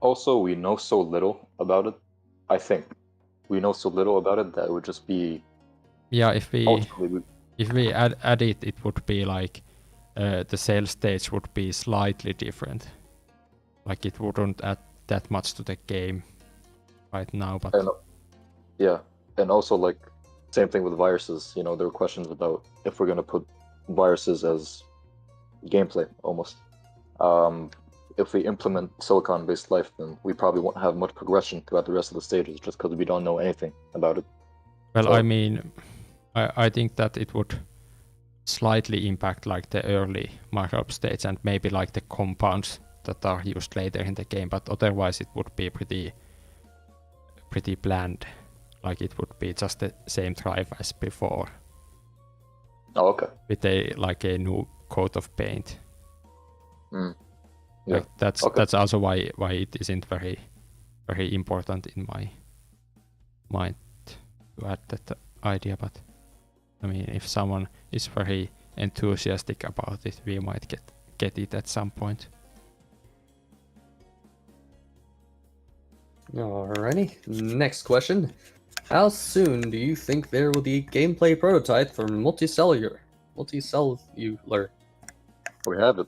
Also, we know so little about it. I think we know so little about it that it would just be. Yeah, if we add it, it would be like the sales stage would be slightly different. Like it wouldn't add that much to the game right now, but yeah, and also like same thing with viruses. There were questions about if we're gonna put viruses as gameplay almost. If we implement silicon-based life, then we probably won't have much progression throughout the rest of the stages, just because we don't know anything about it. Well, So- I mean, I think that it would slightly impact like the early microbe stage and maybe like the compounds that are used later in the game, but otherwise it would be pretty bland. Like it would be just the same Thrive as before. Oh, okay. With a new coat of paint. Yeah. Like that's also why it isn't very important in my mind to add that idea. But I mean, if someone is very enthusiastic about it, we might get it at some point. Alrighty. Next question How soon do you think there will be gameplay prototype for multicellular? Multicellular. We have it.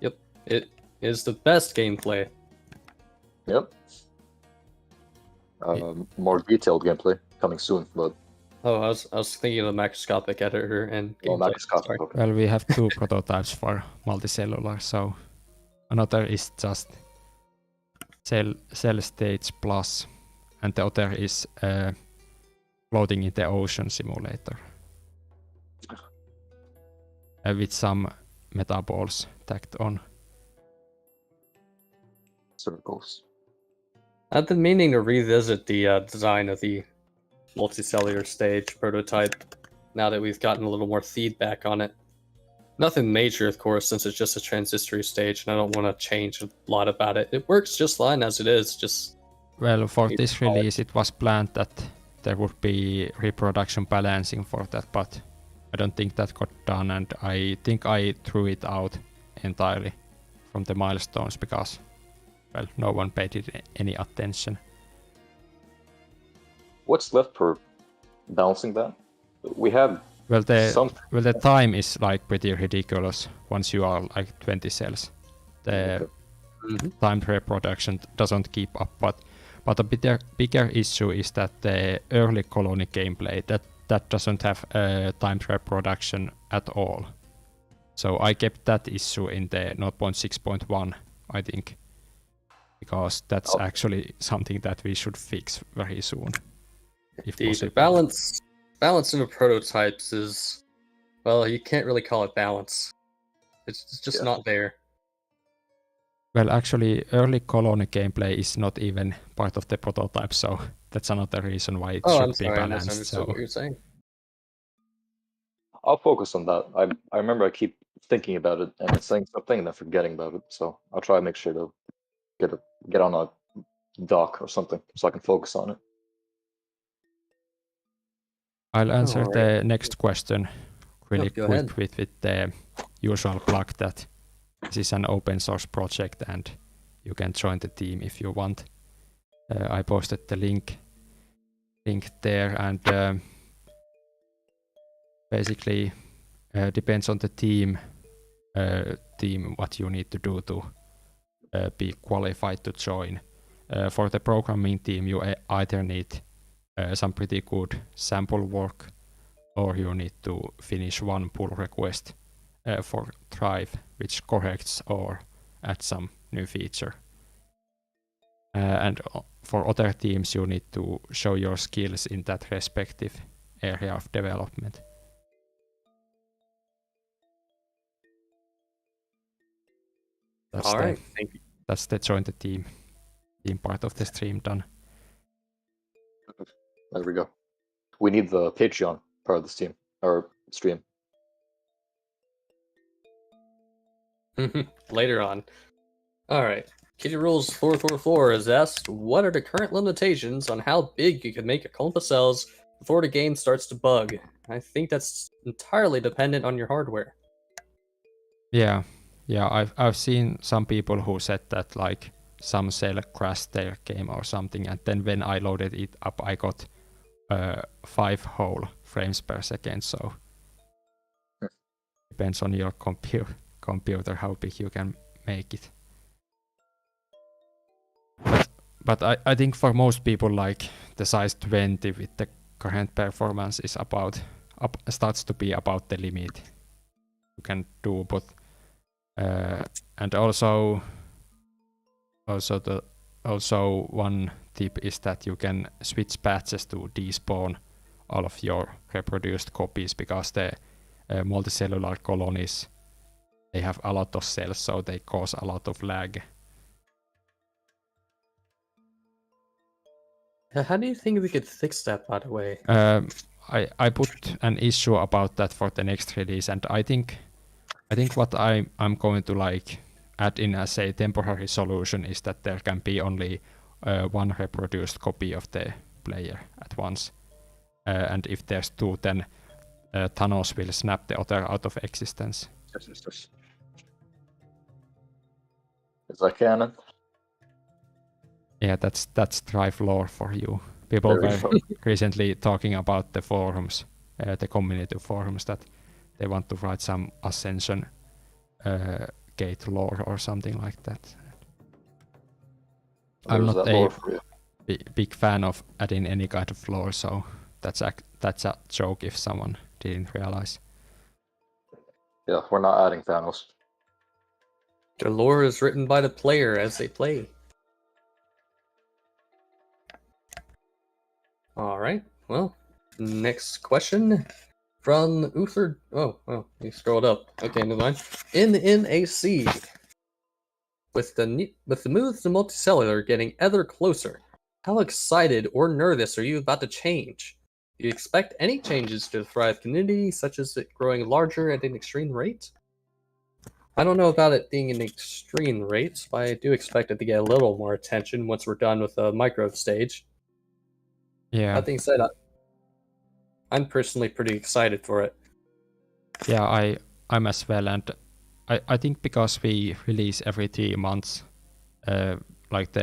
Yep, it is the best gameplay. Yep. More detailed gameplay coming soon, but Oh, I was thinking of the macroscopic editor and gameplay. macroscopic. Sorry. Okay. Well, we have two prototypes for multicellular, so another is just cell stage plus, and the other is floating in the ocean simulator with some metaballs tagged on. Circles. I've been meaning to revisit the design of the multicellular stage prototype now that we've gotten a little more feedback on it. Nothing major, of course, since it's just a transitory stage, and I don't want to change a lot about it. It works just fine as it is, just... Well, for It's this hard. release, it was planned that there would be reproduction balancing for that, but I don't think that got done, and I think I threw it out entirely from the milestones because, well, no one paid it any attention. What's left for balancing that? We have Well, some. the time is like pretty ridiculous once you are like 20 cells. The timed reproduction doesn't keep up, but a bigger issue is that the early colony gameplay that doesn't have timed reproduction at all. So I kept that issue in the 0.6.1, I think, because that's actually something that we should fix very soon, if The possible. balance in the prototypes is... Well, you can't really call it balance. It's just not there. Well, actually, early colony gameplay is not even part of the prototype, so that's another reason why it Oh, I'm should be sorry, I balanced. misunderstood So what you're saying. I'll focus on that. I remember I keep thinking about it and saying something and then forgetting about it. So I'll try to make sure to get on a doc or something so I can focus on it. I'll answer Alright. the next question really go quick ahead. with the usual plug that this is an open source project and you can join the team if you want. I posted the link there, and basically depends on the team what you need to do to be qualified to join. For the programming team, you either need some pretty good sample work, or you need to finish one pull request for Thrive, which corrects or adds some new feature. And for other teams, you need to show your skills in that respective area of development. That's All right, thank you. That's the join the team part of the stream done. There we go. We need the Patreon part of this team or stream. Later on. All right. Kitty Rules 444 has asked, what are the current limitations on how big you can make a clump of cells before the game starts to bug? I think that's entirely dependent on your hardware. Yeah, I've seen some people who said that like some cell crashed their game or something, and then when I loaded it up, I got 5 whole frames per second. So depends on your computer how big you can make it. But I think for most people, like the size 20 with the current performance is starts to be about the limit you can do. But and also one tip is that you can switch patches to despawn all of your reproduced copies, because the multicellular colonies, they have a lot of cells, so they cause a lot of lag. How do you think we could fix that, by the way? I put an issue about that for the next release, and I think what I'm going to like add in as a temporary solution is that there can be only one reproduced copy of the player at once, and if there's 2, then Thanos will snap the other out of existence. Yes. Is that canon? Yeah, that's Thrive lore for you. People Very were fun. recently talking about the forums, the community forums, that they want to write some Ascension gate lore or something like that. I'm There's not that a lore for you. big fan of adding any kind of lore, so that's a joke if someone didn't realize. Yeah, we're not adding Thanos. The lore is written by the player as they play. All right. Well, next question from Uther. Oh, you scrolled up. Okay, never mind. NNAC. With the move to multicellular getting ever closer, how excited or nervous are you about the change? Do you expect any changes to the Thrive community, such as it growing larger at an extreme rate? I don't know about it being an extreme rate, but I do expect it to get a little more attention once we're done with the micro stage. Yeah. That being said, I'm personally pretty excited for it. Yeah, I'm as well, and I think because we release every 3 months, like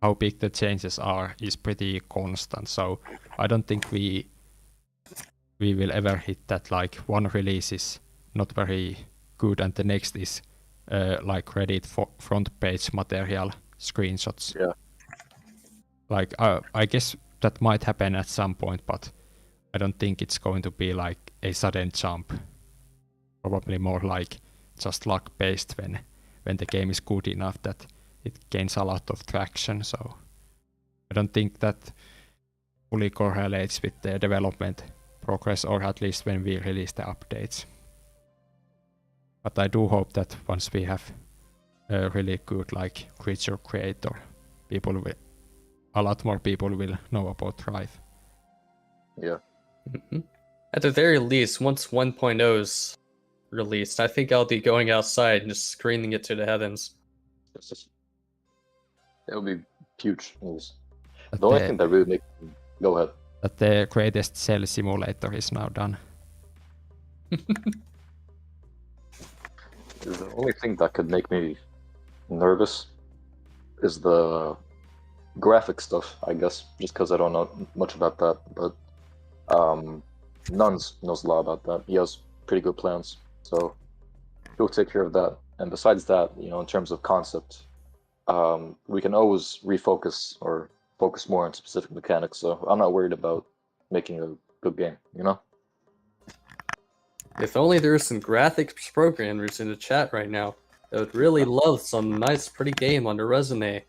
how big the changes are is pretty constant. So I don't think we will ever hit that, like one release is not very good and the next is like Reddit front page material screenshots. Yeah. Like I guess that might happen at some point, but I don't think it's going to be like a sudden jump. Probably more like just luck based when the game is good enough that it gains a lot of traction. So I don't think that fully correlates with the development progress, or at least when we release the updates. But I do hope that once we have a really good like creature creator, a lot more people will know about Thrive. Yeah. Mm-hmm. At the very least, once 1.0's released, I think I'll be going outside and just screaming it to the heavens. It'll be huge news. The only thing that really makes me go ahead. That the greatest cell simulator is now done. The only thing that could make me nervous is the graphic stuff, I guess, just because I don't know much about that. But Nuns knows a lot about that. He has pretty good plans, so he'll take care of that. And besides that, in terms of concept, we can always refocus or focus more on specific mechanics. So I'm not worried about making a good game, If only there were some graphics programmers in the chat right now. I would really love some nice, pretty game on the resume.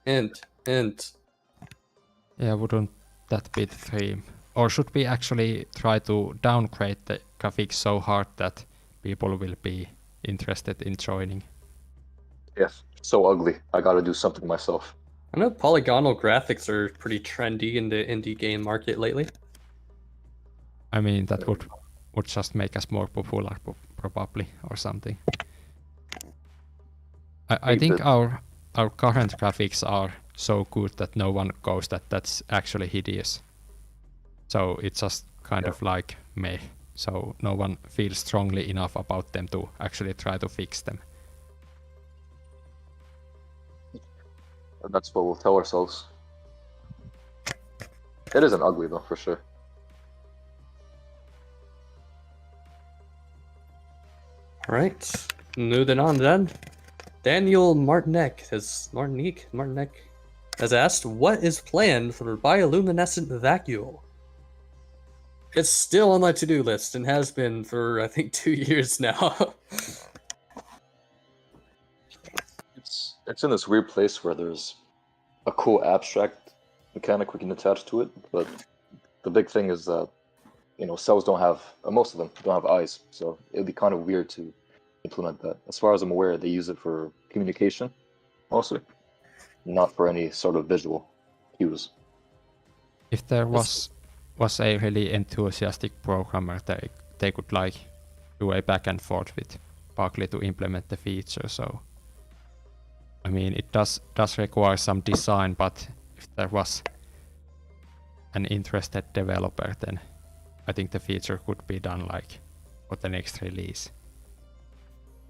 Hint. Yeah, wouldn't that be the dream? Or should we actually try to downgrade the graphics so hard that people will be interested in joining? Yes, so ugly. I gotta do something myself. I know polygonal graphics are pretty trendy in the indie game market lately. I mean, that would just make us more popular, probably, or something. I think our current graphics are so good that no one goes that's actually hideous. So it's just kind of like meh. So no one feels strongly enough about them to actually try to fix them. That's what we'll tell ourselves. It isn't ugly though, for sure. Right, moving on then. Daniel Martinek has asked, what is planned for bioluminescent vacuole? It's still on my to-do list and has been for, I think, 2 years now. It's in this weird place where there's a cool abstract mechanic we can attach to it, but the big thing is that cells don't have, most of them don't have eyes, so it'd be kind of weird to implement that. As far as I'm aware, they use it for communication mostly, not for any sort of visual cues. If there was a really enthusiastic programmer, they could like do a back and forth with Buckley to implement the feature. So I mean, it does require some design, but if there was an interested developer, then I think the feature could be done like for the next release.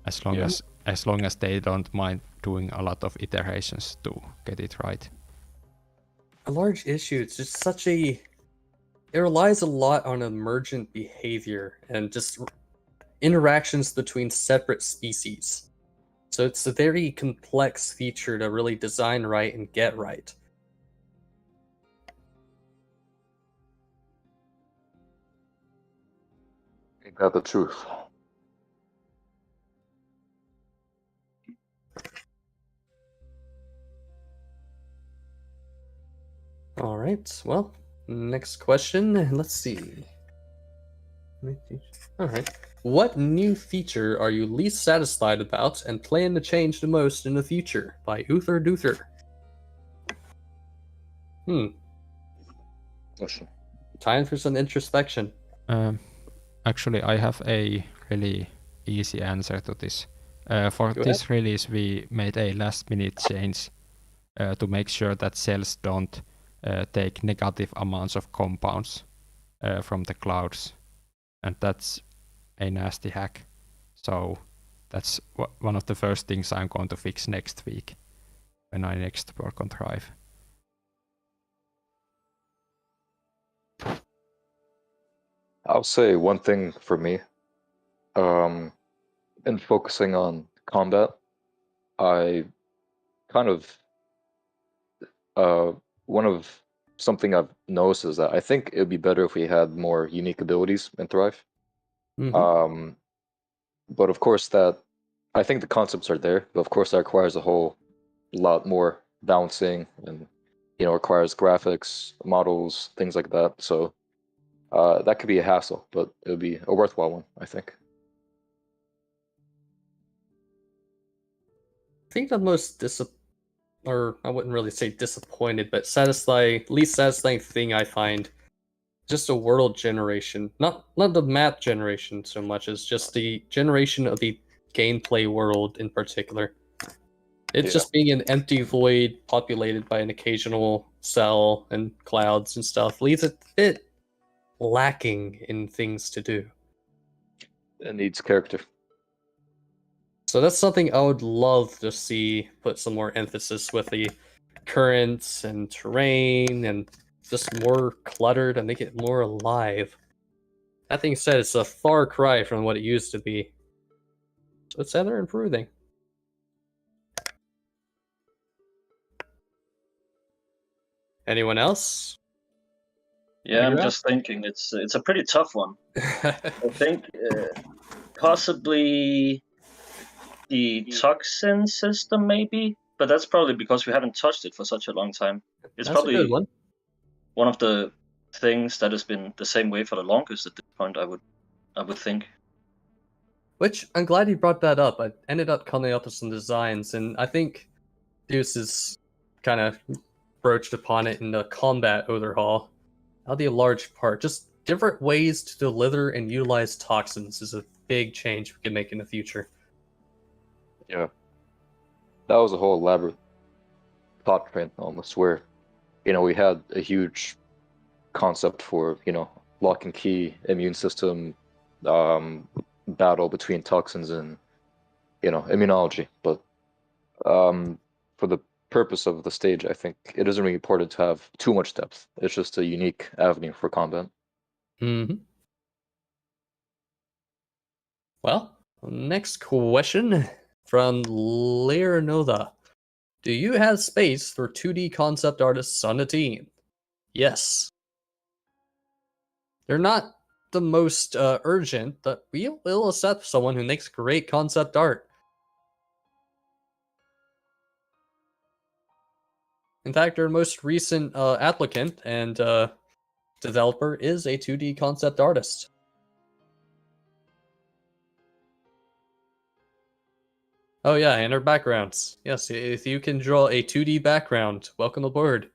As long as they don't mind doing a lot of iterations to get it right. a large issue. It's just such a. It relies a lot on emergent behavior and just interactions between separate species. So it's a very complex feature to really design right and get right. Ain't that the truth? All right. Well, next question. Let's see. All right. What new feature are you least satisfied about and plan to change the most in the future? By Uther Duther. Question. Time for some introspection. Actually, I have a really easy answer to this. For Go this release, we made a last-minute change to make sure that cells don't take negative amounts of compounds from the clouds, and that's a nasty hack. So that's one of the first things I'm going to fix next week when I next work on Thrive. I'll say one thing for me. In focusing on combat, I kind of one of something I've noticed is that I think it'd be better if we had more unique abilities in Thrive. Mhm. But of course that I think the concepts are there, but of course that requires a whole lot more balancing and requires graphics, models, things like that. So that could be a hassle, but it would be a worthwhile one, I think. I think the most or I wouldn't really say disappointed, but least satisfying thing I find, just a world generation. Not the map generation so much as just the generation of the gameplay world in particular. It's just being an empty void populated by an occasional cell and clouds and stuff leaves it a bit lacking in things to do. It needs character. So that's something I would love to see put some more emphasis with the currents and terrain and just more cluttered and make it more alive. That being said, it's a far cry from what it used to be. So it's ever improving. Anyone else? Yeah, I'm Agree? just thinking it's a pretty tough one. I think possibly the toxin system, maybe, but that's probably because we haven't touched it for such a long time. It's That's a good probably one. one of the things that has been the same way for the longest at this point. I would think. Which I'm glad you brought that up. I ended up coming up with some designs, and I think Deuce has kind of broached upon it in the combat overhaul. That'll be a large part. Just different ways to deliver and utilize toxins is a big change we can make in the future. Yeah. That was a whole elaborate thought train almost where, we had a huge concept for, lock and key immune system battle between toxins and, immunology. But for the purpose of the stage, I think it isn't really important to have too much depth. It's just a unique avenue for combat. Mm-hmm. Well, next question from Leonova. Do you have space for 2D concept artists on the team? Yes. They're not the most urgent, but we will accept someone who makes great concept art. In fact, our most recent applicant and developer is a 2D concept artist. Oh yeah, and our backgrounds. Yes, if you can draw a 2D background, welcome aboard.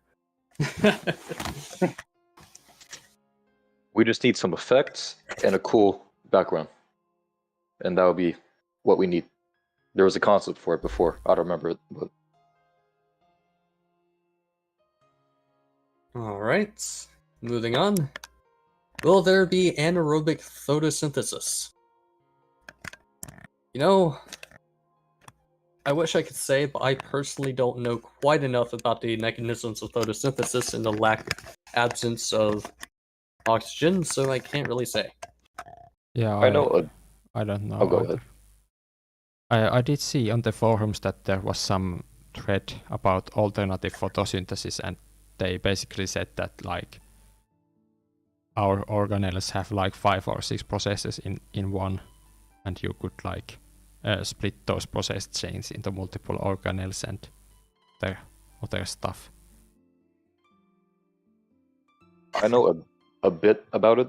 We just need some effects and a cool background. And that would be what we need. There was a concept for it before. I don't remember it, but Alright, moving on. Will there be anaerobic photosynthesis? I wish I could say, but I personally don't know quite enough about the mechanisms of photosynthesis and the absence of oxygen, so I can't really say. Yeah, I know. I don't know. I'll go either. ahead. I did see on the forums that there was some thread about alternative photosynthesis, and they basically said that like our organelles have like 5 or 6 processes in one, and you could like split those process chains into multiple organelles and their other stuff. I know a bit about it.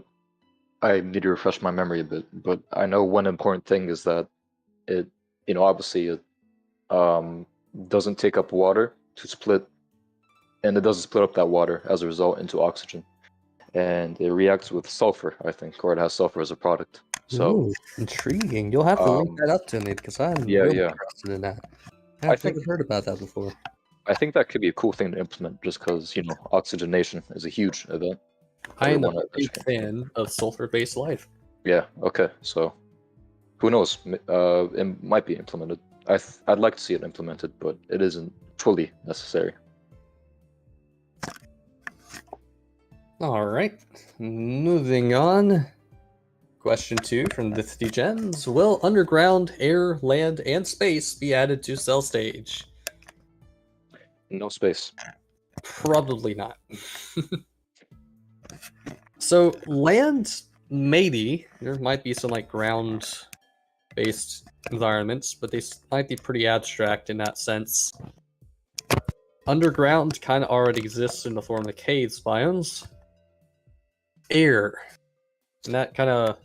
I need to refresh my memory a bit, but I know one important thing is that it, obviously it doesn't take up water to split, and it doesn't split up that water as a result into oxygen, and it reacts with sulfur, I think, or it has sulfur as a product. So Ooh, intriguing. You'll have to link that up to me because I'm really interested in that. I've never heard about that before. I think that could be a cool thing to implement, just because oxygenation is a huge event. I am a big fan of sulfur-based life. Yeah. Okay. So, who knows? It might be implemented. I'd like to see it implemented, but it isn't fully necessary. All right. Moving on. Question 2 from the Gens. Will underground, air, land, and space be added to cell stage? No space. Probably not. So land, maybe. There might be some like ground-based environments, but they might be pretty abstract in that sense. Underground kind of already exists in the form of caves biomes. Air. And that kind of...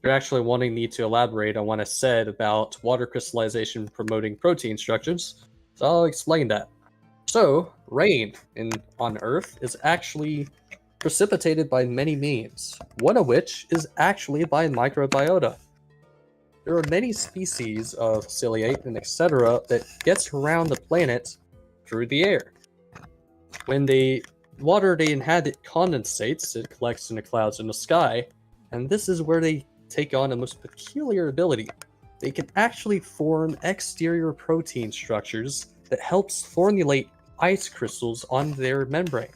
You're actually wanting me to elaborate on what I said about water crystallization promoting protein structures, so I'll explain that. So, rain on Earth is actually precipitated by many means, one of which is actually by microbiota. There are many species of ciliate and etc. that gets around the planet through the air. When the water they inhabit condensates, it collects in the clouds in the sky, and this is where they take on a most peculiar ability. They can actually form exterior protein structures that helps formulate ice crystals on their membrane.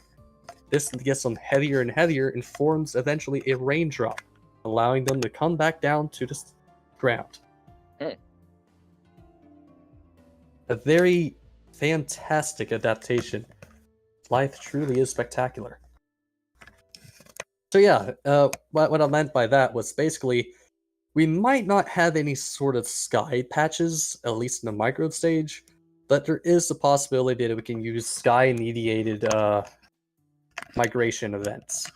This gets them heavier and heavier and forms eventually a raindrop, allowing them to come back down to the ground. A very fantastic adaptation. Life truly is spectacular. So yeah, what I meant by that was basically, we might not have any sort of sky patches, at least in the microbe stage, but there is the possibility that we can use sky-mediated migration events.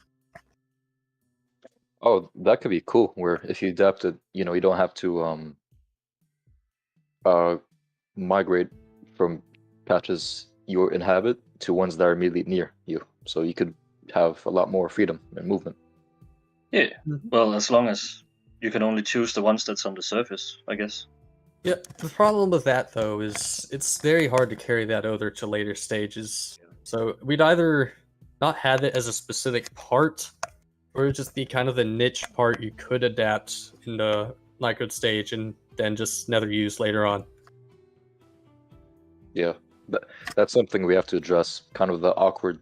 Oh, that could be cool, where if you adapt it, you don't have to migrate from patches you inhabit to ones that are immediately near you. So you could have a lot more freedom and movement. Yeah, well, as long as you can only choose the ones that's on the surface, I guess. Yeah, the problem with that, though, is it's very hard to carry that over to later stages. So we'd either not have it as a specific part, or it'd just be kind of the niche part you could adapt in the microbe stage and then just never use later on. Yeah, that's something we have to address, kind of the awkward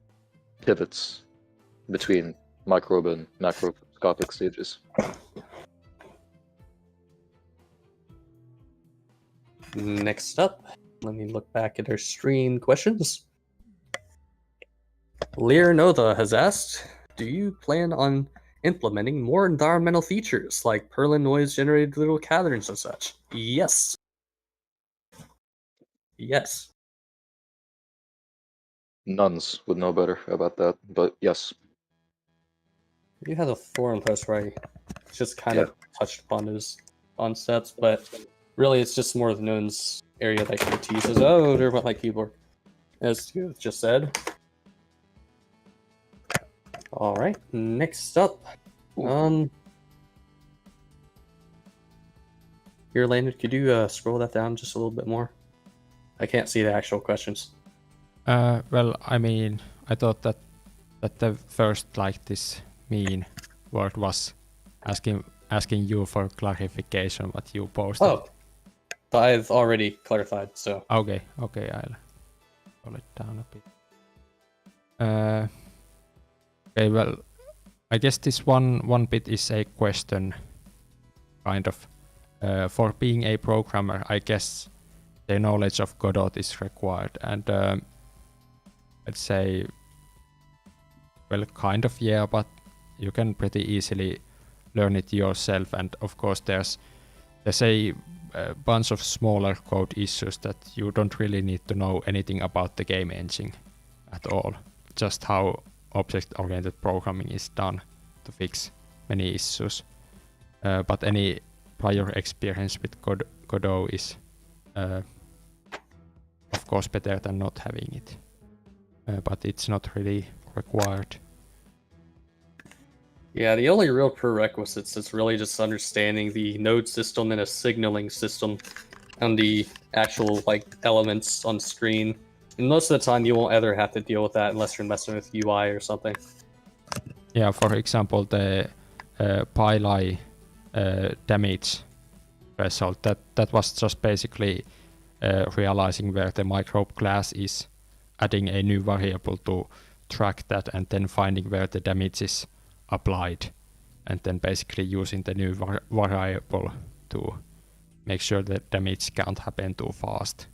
pivots between microbe and macroscopic stages. Next up, let me look back at our stream questions. Leonova has asked, do you plan on implementing more environmental features like Perlin noise-generated little caverns and such? Yes. Yes. Nuns would know better about that, but yes. You had a forum post where I just kind of touched upon those concepts, but really it's just more of Noon's area of expertise. Oh, there went my keyboard. As you just said. Alright, next up. Here, Landon, could you scroll that down just a little bit more? I can't see the actual questions. Well, I mean, I thought that the first, like, this mean word was asking you for clarification what you posted. Oh, I've already clarified, so. Okay, I'll roll it down a bit. Okay, well, I guess this one bit is a question, kind of. For being a programmer, I guess the knowledge of Godot is required, and let's say, well, kind of, yeah, but you can pretty easily learn it yourself, and of course there's a bunch of smaller code issues that you don't really need to know anything about the game engine at all, just how object-oriented programming is done to fix many issues. But any prior experience with Godot is of course better than not having it, but it's not really required. Yeah, the only real prerequisites is really just understanding the node system and a signaling system and the actual like elements on screen. And most of the time you won't ever have to deal with that unless you're messing with UI or something. Yeah, for example, the PyLI damage threshold, that was just basically realizing where the microbe class is, adding a new variable to track that, and then finding where the damage is applied, and then basically using the new variable to make sure that damage can't happen too fast.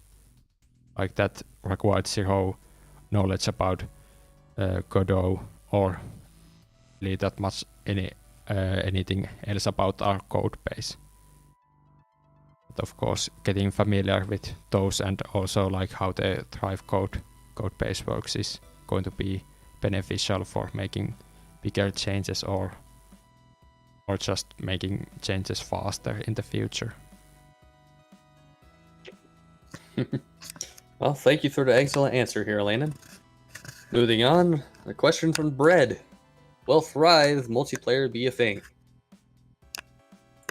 Like that required zero knowledge about Godot or really that much anything else about our code base. But of course, getting familiar with those and also like how the Thrive code base works is going to be beneficial for making bigger changes or just making changes faster in the future. Well, thank you for the excellent answer here, Landon. Moving on, a question from Bread. Will Thrive multiplayer be a thing?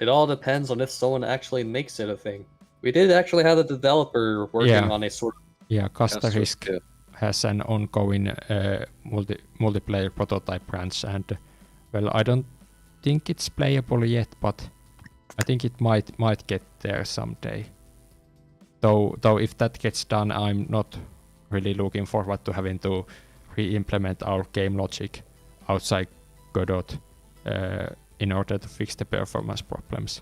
It all depends on if someone actually makes it a thing. We did actually have a developer working on a sort of... Yeah, Castorisk has an ongoing multiplayer prototype branch, and well, I don't think it's playable yet, but I think it might get there someday. Though if that gets done, I'm not really looking forward to having to re-implement our game logic outside Godot in order to fix the performance problems.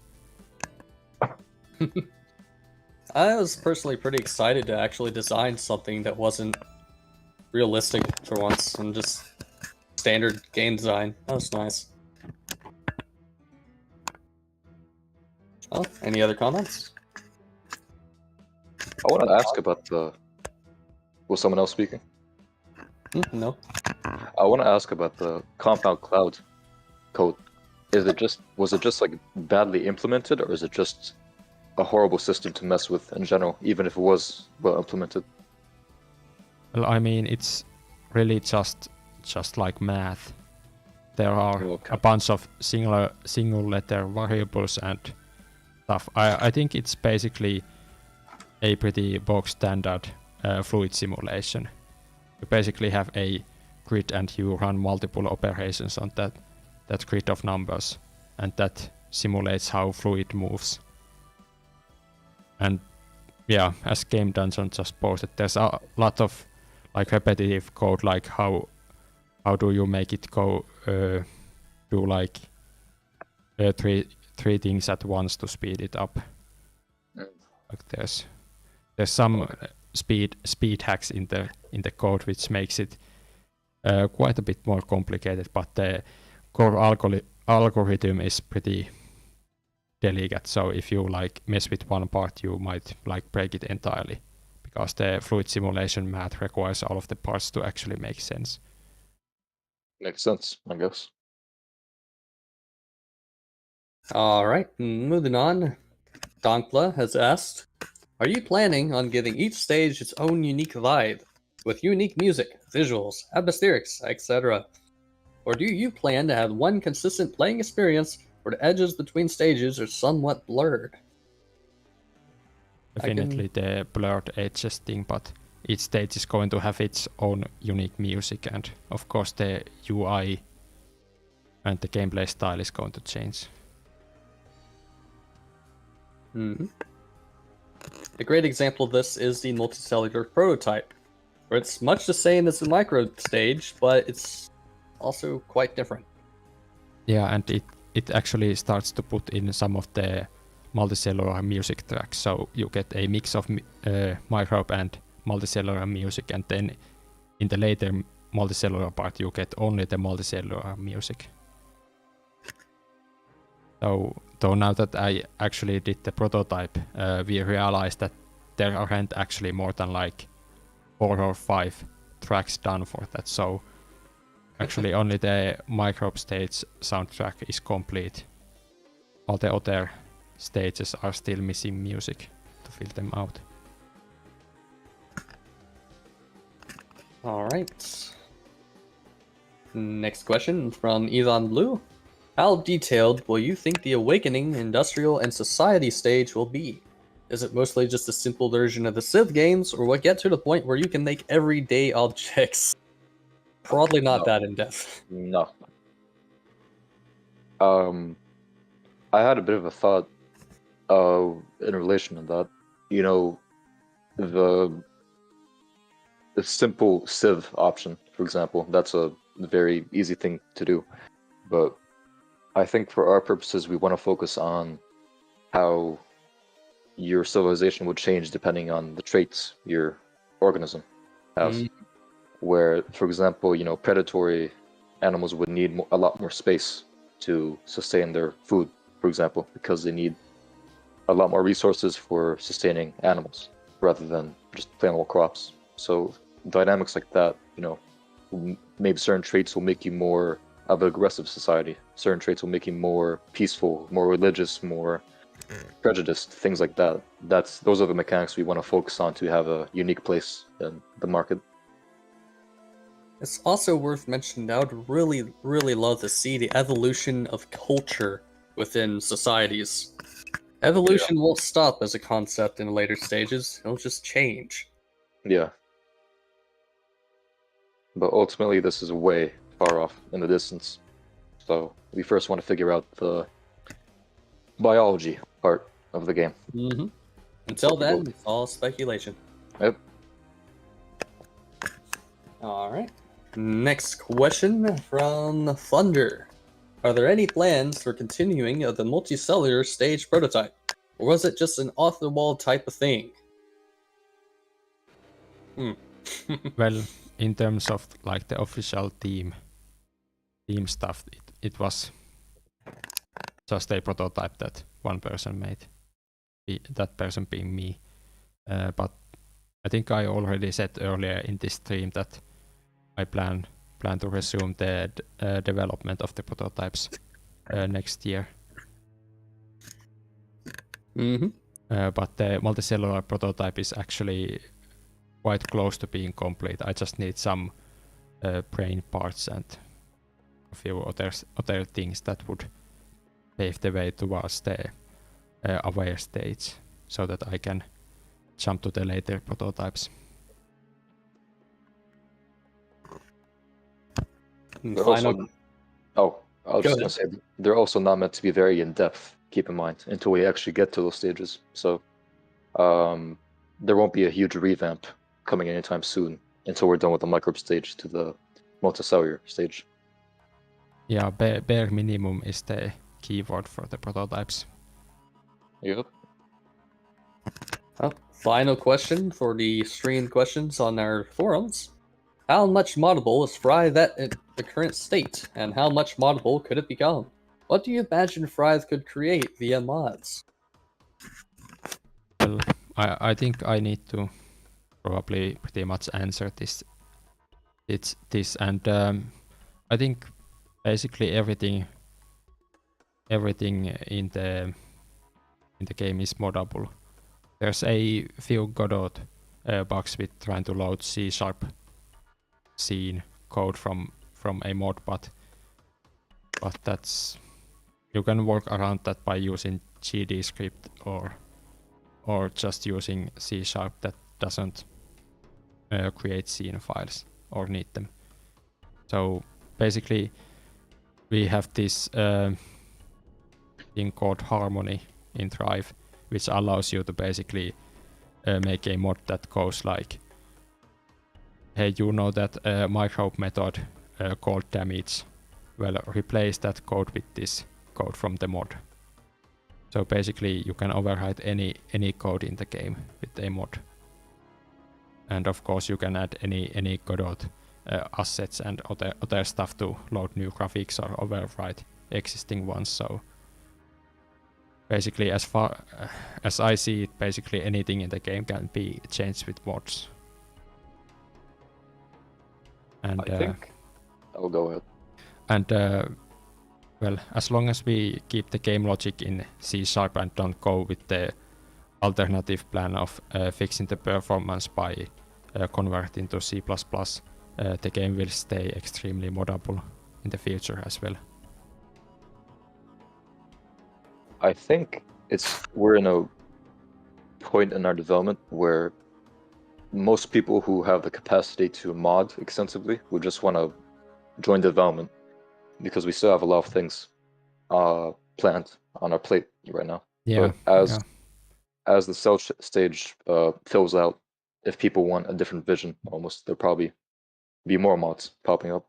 I was personally pretty excited to actually design something that wasn't realistic for once and just standard game design. That was nice. Oh, any other comments? I want to ask about the... Was someone else speaking? No. I want to ask about the compound cloud code. Was it just like badly implemented, or is it just a horrible system to mess with in general, even if it was well implemented? Well, I mean, it's really just like math. There are a bunch of single letter variables and stuff. I think it's basically a pretty bog standard fluid simulation. You basically have a grid and you run multiple operations on that grid of numbers, and that simulates how fluid moves. And yeah, as Game Dungeon just posted, there's a lot of like repetitive code, like how do you make it go do like three things at once to speed it up. Like there's some speed hacks in the code which makes it quite a bit more complicated, but the core algorithm is pretty delicate, so if you like mess with one part, you might like break it entirely, because the fluid simulation math requires all of the parts to actually make sense. Makes sense, I guess. Alright, moving on. Donkla has asked, are you planning on giving each stage its own unique vibe, with unique music, visuals, atmospherics, etc.? Or do you plan to have one consistent playing experience where the edges between stages are somewhat blurred? Definitely the blurred edges thing, but each stage is going to have its own unique music, and of course the UI and the gameplay style is going to change. A great example of this is the multicellular prototype, where it's much the same as the micro stage, but it's also quite different. Yeah, and it actually starts to put in some of the multicellular music tracks, so you get a mix of microbe and multicellular music, and then in the later multicellular part you get only the multicellular music. So now that I actually did the prototype, we realized that there aren't actually more than like 4 or 5 tracks done for that, so actually only the microbe stage soundtrack is complete. All the other stages are still missing music to fill them out. Alright. Next question from Elon Blue. How detailed will you think the Awakening, Industrial, and Society stage will be? Is it mostly just a simple version of the Civ games, or will it get to the point where you can make everyday objects? Probably not that in-depth. No. I had a bit of a thought in relation to that. You know, the simple Civ option, for example, that's a very easy thing to do. But I think for our purposes, we want to focus on how your civilization would change depending on the traits your organism has. Where, for example, you know, predatory animals would need a lot more space to sustain their food, for example, because they need a lot more resources for sustaining animals rather than just plain old crops. So dynamics like that, you know, maybe certain traits will make you more of an aggressive society. Certain traits will make you more peaceful, more religious, more prejudiced, things like that. Those are the mechanics we want to focus on to have a unique place in the market. It's also worth mentioning that I would really, really love to see the evolution of culture within societies. Evolution won't stop as a concept in later stages, it'll just change. Yeah. But ultimately, this is way far off in the distance. So we first want to figure out the biology part of the game. Until then, it's all speculation. Yep. Alright. Next question from Thunder. Are there any plans for continuing of the multicellular stage prototype? Or was it just an off-the-wall type of thing? Well, in terms of like the official team stuff, it was just a prototype that one person made, that person being me. But I think I already said earlier in this stream that I plan to resume the development of the prototypes next year. But the multicellular prototype is actually quite close to being complete. I just need some brain parts and a few other things that would pave the way towards the aware stage, so that I can jump to the later prototypes. I was just gonna say, they're also not meant to be very in-depth, keep in mind, until we actually get to those stages. So there won't be a huge revamp coming anytime soon until we're done with the microbe stage to the multicellular stage. Yeah, bare minimum is the keyword for the prototypes. Yep. Final question for the streamed questions on our forums. How much moddable is Fryth at the current state, and how much moddable could it become? What do you imagine Fryth could create via mods? Well, I think I need to probably pretty much answer this. And I think basically everything in the game is moddable. There's a few Godot bugs with trying to load C# scene code from a mod, but that's, you can work around that by using GD script or just using C# that doesn't create scene files or need them. So basically we have this thing called harmony in Thrive, which allows you to basically make a mod that goes like, hey, you know that microbe method called damage? Well, replace that code with this code from the mod. So basically, you can override any code in the game with a mod. And of course, you can add any Godot assets and other stuff to load new graphics or override existing ones. So basically, as far as I see it, basically anything in the game can be changed with mods. And I think I'll go ahead. And well, as long as we keep the game logic in C# and don't go with the alternative plan of fixing the performance by converting to C++, the game will stay extremely moddable in the future as well. I think we're in a point in our development where most people who have the capacity to mod extensively would just want to join development, because we still have a lot of things planned on our plate right now. Yeah. But as the cell stage fills out, if people want a different vision, almost, there'll probably be more mods popping up.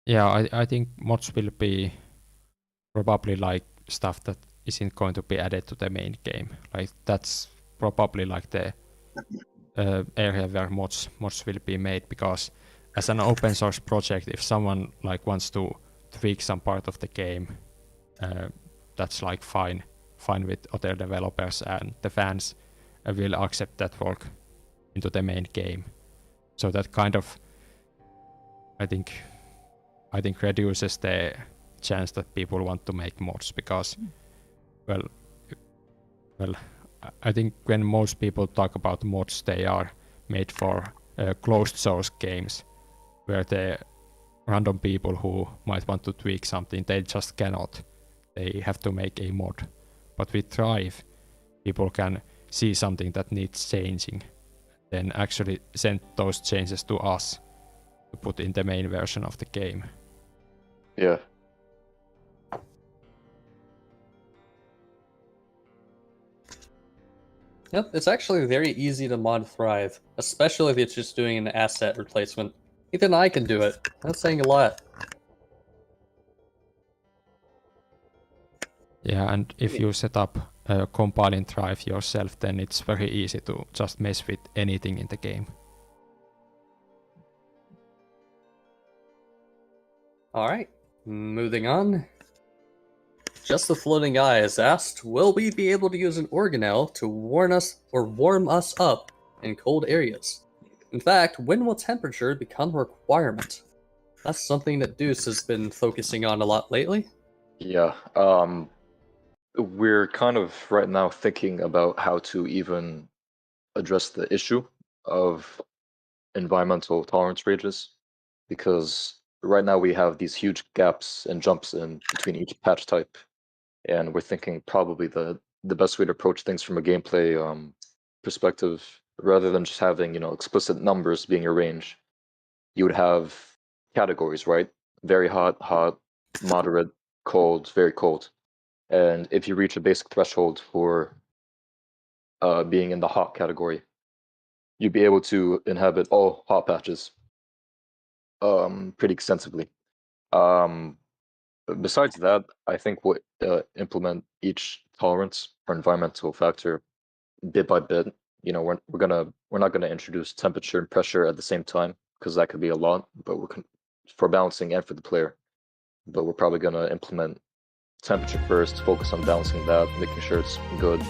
Yeah, I think mods will be probably like stuff that isn't going to be added to the main game. Like that's probably like the area where mods will be made, because as an open source project, if someone like wants to tweak some part of the game, that's like fine with other developers, and the fans will accept that work into the main game. So that kind of, I think reduces the chance that people want to make mods, because well I think when most people talk about mods, they are made for closed source games, where the random people who might want to tweak something, they just cannot. They have to make a mod. But with Thrive, people can see something that needs changing, then actually send those changes to us to put in the main version of the game. Yeah. Yep, it's actually very easy to mod Thrive, especially if it's just doing an asset replacement. Even I can do it. That's saying a lot. Yeah, and if you set up compiling Thrive yourself, then it's very easy to just mess with anything in the game. Alright, moving on. Just the Floating Eye has asked, will we be able to use an organelle to warn us or warm us up in cold areas? In fact, when will temperature become a requirement? That's something that Deuce has been focusing on a lot lately. Yeah. We're kind of right now thinking about how to even address the issue of environmental tolerance ranges, because right now we have these huge gaps and jumps in between each patch type, and we're thinking probably the best way to approach things from a gameplay perspective, rather than just having explicit numbers being a range, you would have categories, right? Very hot, moderate, cold, very cold. And if you reach a basic threshold for being in the hot category, you'd be able to inhabit all hot patches pretty extensively. Besides that, I think we'll implement each tolerance or environmental factor bit by bit. We're not gonna introduce temperature and pressure at the same time, because that could be a lot. But for balancing and for the player. But we're probably gonna implement temperature first, focus on balancing that, making sure it's good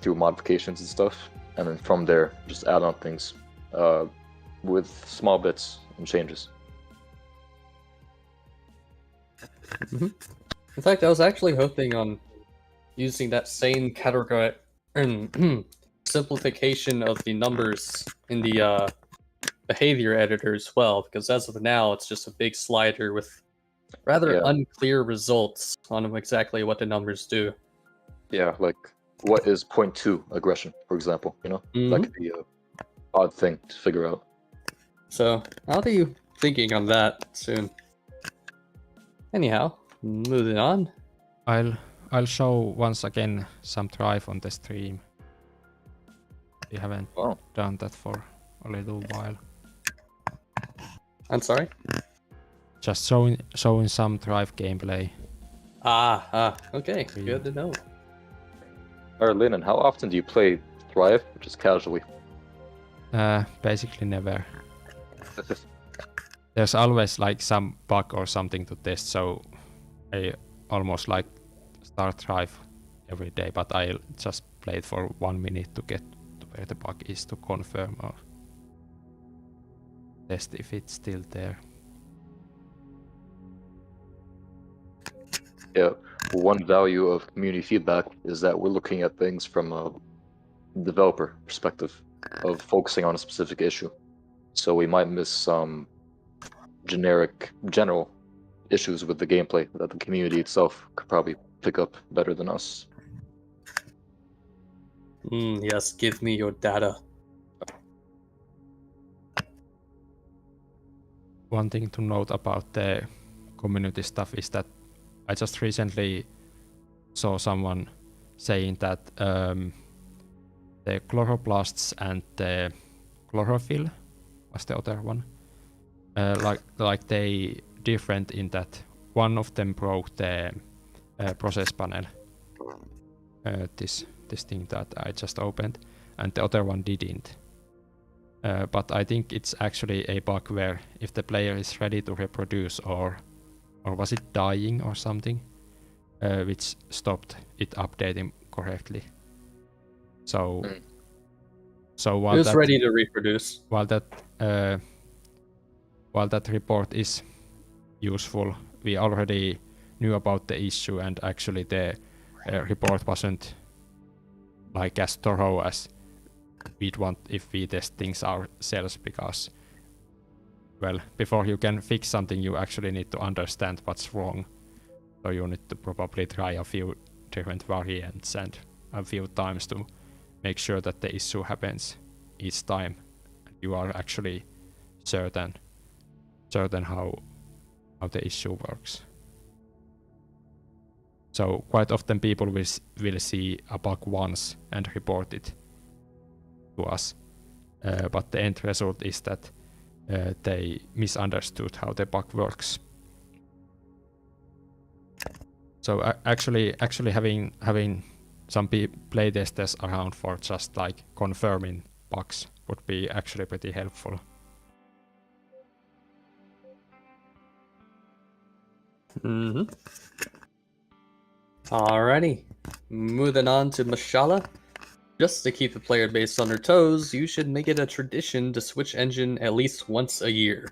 through modifications and stuff, and then from there just add on things with small bits and changes. In fact, I was actually hoping on using that same category simplification of the numbers in the behavior editor as well, because as of now it's just a big slider with rather unclear results on exactly what the numbers do. Yeah, like what is 0.2 aggression, for example, that could be a odd thing to figure out. So I'll be thinking on that soon. Anyhow, moving on. I'll show once again some Thrive on the stream. We haven't Oh, done that for a little while. I'm sorry? Just showing some Thrive gameplay. Okay, good to know. alright, Lennon, how often do you play Thrive, just casually? Basically never. There's always like some bug or something to test, so I almost like start Thrive every day, but I just play it for 1 minute to get to where the bug is to confirm or test if it's still there. Yeah, one value of community feedback is that we're looking at things from a developer perspective of focusing on a specific issue. So we might miss some general issues with the gameplay that the community itself could probably pick up better than us. Yes, give me your data. One thing to note about the community stuff is that I just recently saw someone saying that the chloroplasts and the chlorophyll was the other one. Like they different in that one of them broke the process panel. This thing that I just opened, and the other one didn't. But I think it's actually a bug where if the player is ready to reproduce or was it dying or something, which stopped it updating correctly. So while Who's that ready to reproduce? while that report is useful, we already knew about the issue, and actually the report wasn't like as thorough as we'd want if we test things ourselves, because well, before you can fix something you actually need to understand what's wrong, so you need to probably try a few different variants and a few times to make sure that the issue happens each time you are actually certain how the issue works. So quite often people will see a bug once and report it to us, but the end result is that they misunderstood how the bug works. So actually having some playtesters around for just like confirming bugs would be actually pretty helpful. Alrighty, moving on to Mashallah. Just to keep the player base on their toes, you should make it a tradition to switch engine at least once a year.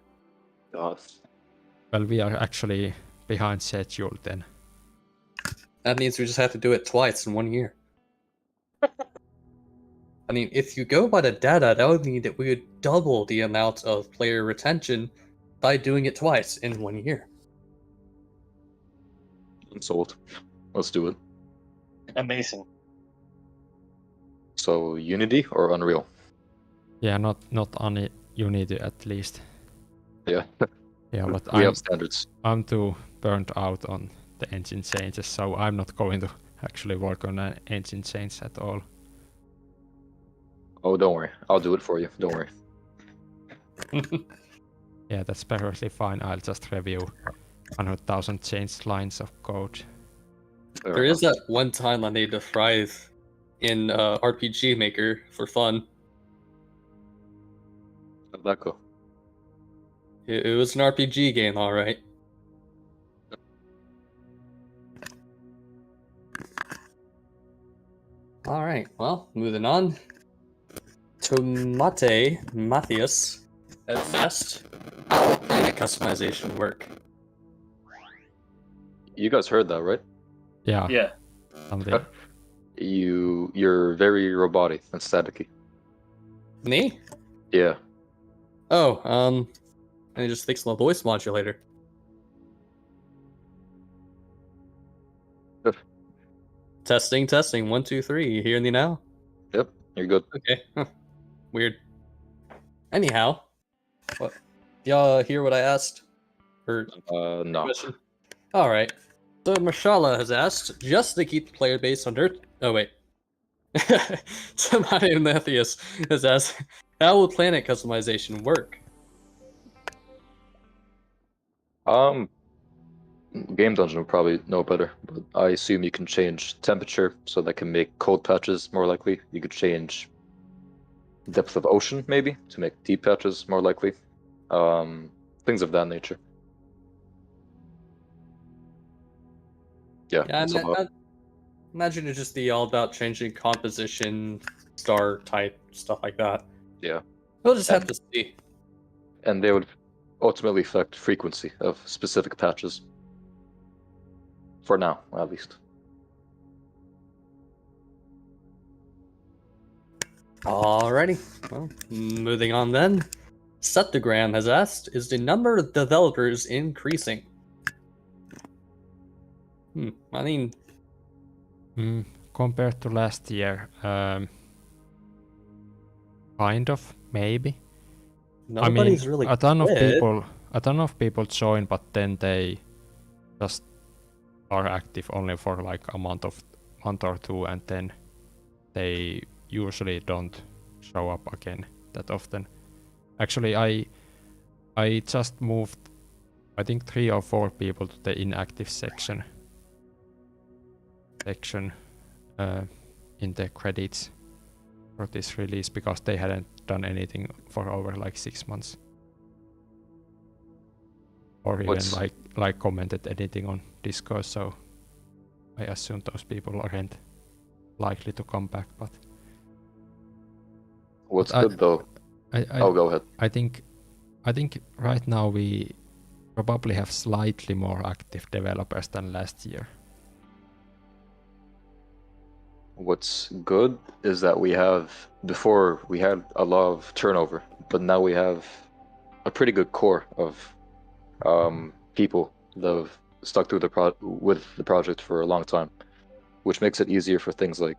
God. Well, we are actually behind schedule then. That means we just have to do it twice in 1 year. I mean, if you go by the data, that would mean that we would double the amount of player retention by doing it twice in 1 year. I'm sold. Let's do it. Amazing. So Unity or Unreal? Yeah, not on Unity at least. Yeah. Yeah, but We have standards. I'm too burnt out on the engine changes, so I'm not going to actually work on an engine change at all. Oh, don't worry. I'll do it for you. Don't worry. Yeah, that's perfectly fine. I'll just review 100,000 change lines of code. There is that one time I made a Thrive in RPG Maker for fun. How'd that go? It was an RPG game, alright. Alright, well, moving on. Tomate Matthias at Fest. Customization work. You guys heard that, right? Yeah. Yeah. Something. You're very robotic and staticky. Me? Yeah. Oh, I just fixed my voice modulator. Testing. 1, 2, 3. You hear me now? Yep. You're good. Okay. Weird. Anyhow, what? Y'all hear what I asked? Or No. question? All right. So Mashallah has asked, just to keep the player base on their. Oh wait, Somebody in Mathias has asked, how will planet customization work? Game Dungeon would probably know better, but I assume you can change temperature so that can make cold patches more likely. You could change depth of ocean maybe to make deep patches more likely. Things of that nature. Yeah, Yeah, that's about. imagine it's just the all about changing composition, star type, stuff like that. Yeah. We'll just have And- to see. And they would ultimately affect frequency of specific patches. For now, at least. Alrighty. Well, moving on then. Septagram has asked, is the number of developers increasing? I mean, Compared to last year, kind of, maybe. nobody's really a ton quit. of people join, but then they just are active only for like a month or two, and then they usually don't show up again that often. Actually, I just moved, I think 3 or 4 people to the inactive section in the credits for this release because they hadn't done anything for over like 6 months, or even like commented anything on Discord. So I assume those people aren't likely to come back. But What's good though? Go ahead. I think right now we probably have slightly more active developers than last year. What's good is that before we had a lot of turnover, but now we have a pretty good core of people that have stuck through with the project for a long time, which makes it easier for things like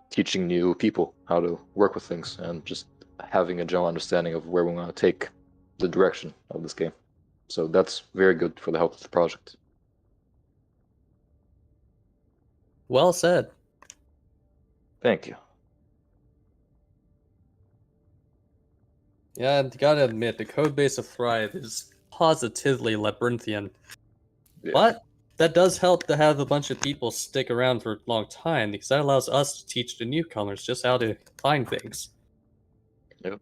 teaching new people how to work with things and just having a general understanding of where we want to take the direction of this game. So that's very good for the health of the project. Well said. Thank you. Yeah, I gotta admit, the codebase of Thrive is positively labyrinthian. Yeah. But that does help to have a bunch of people stick around for a long time, because that allows us to teach the newcomers just how to find things. Yep.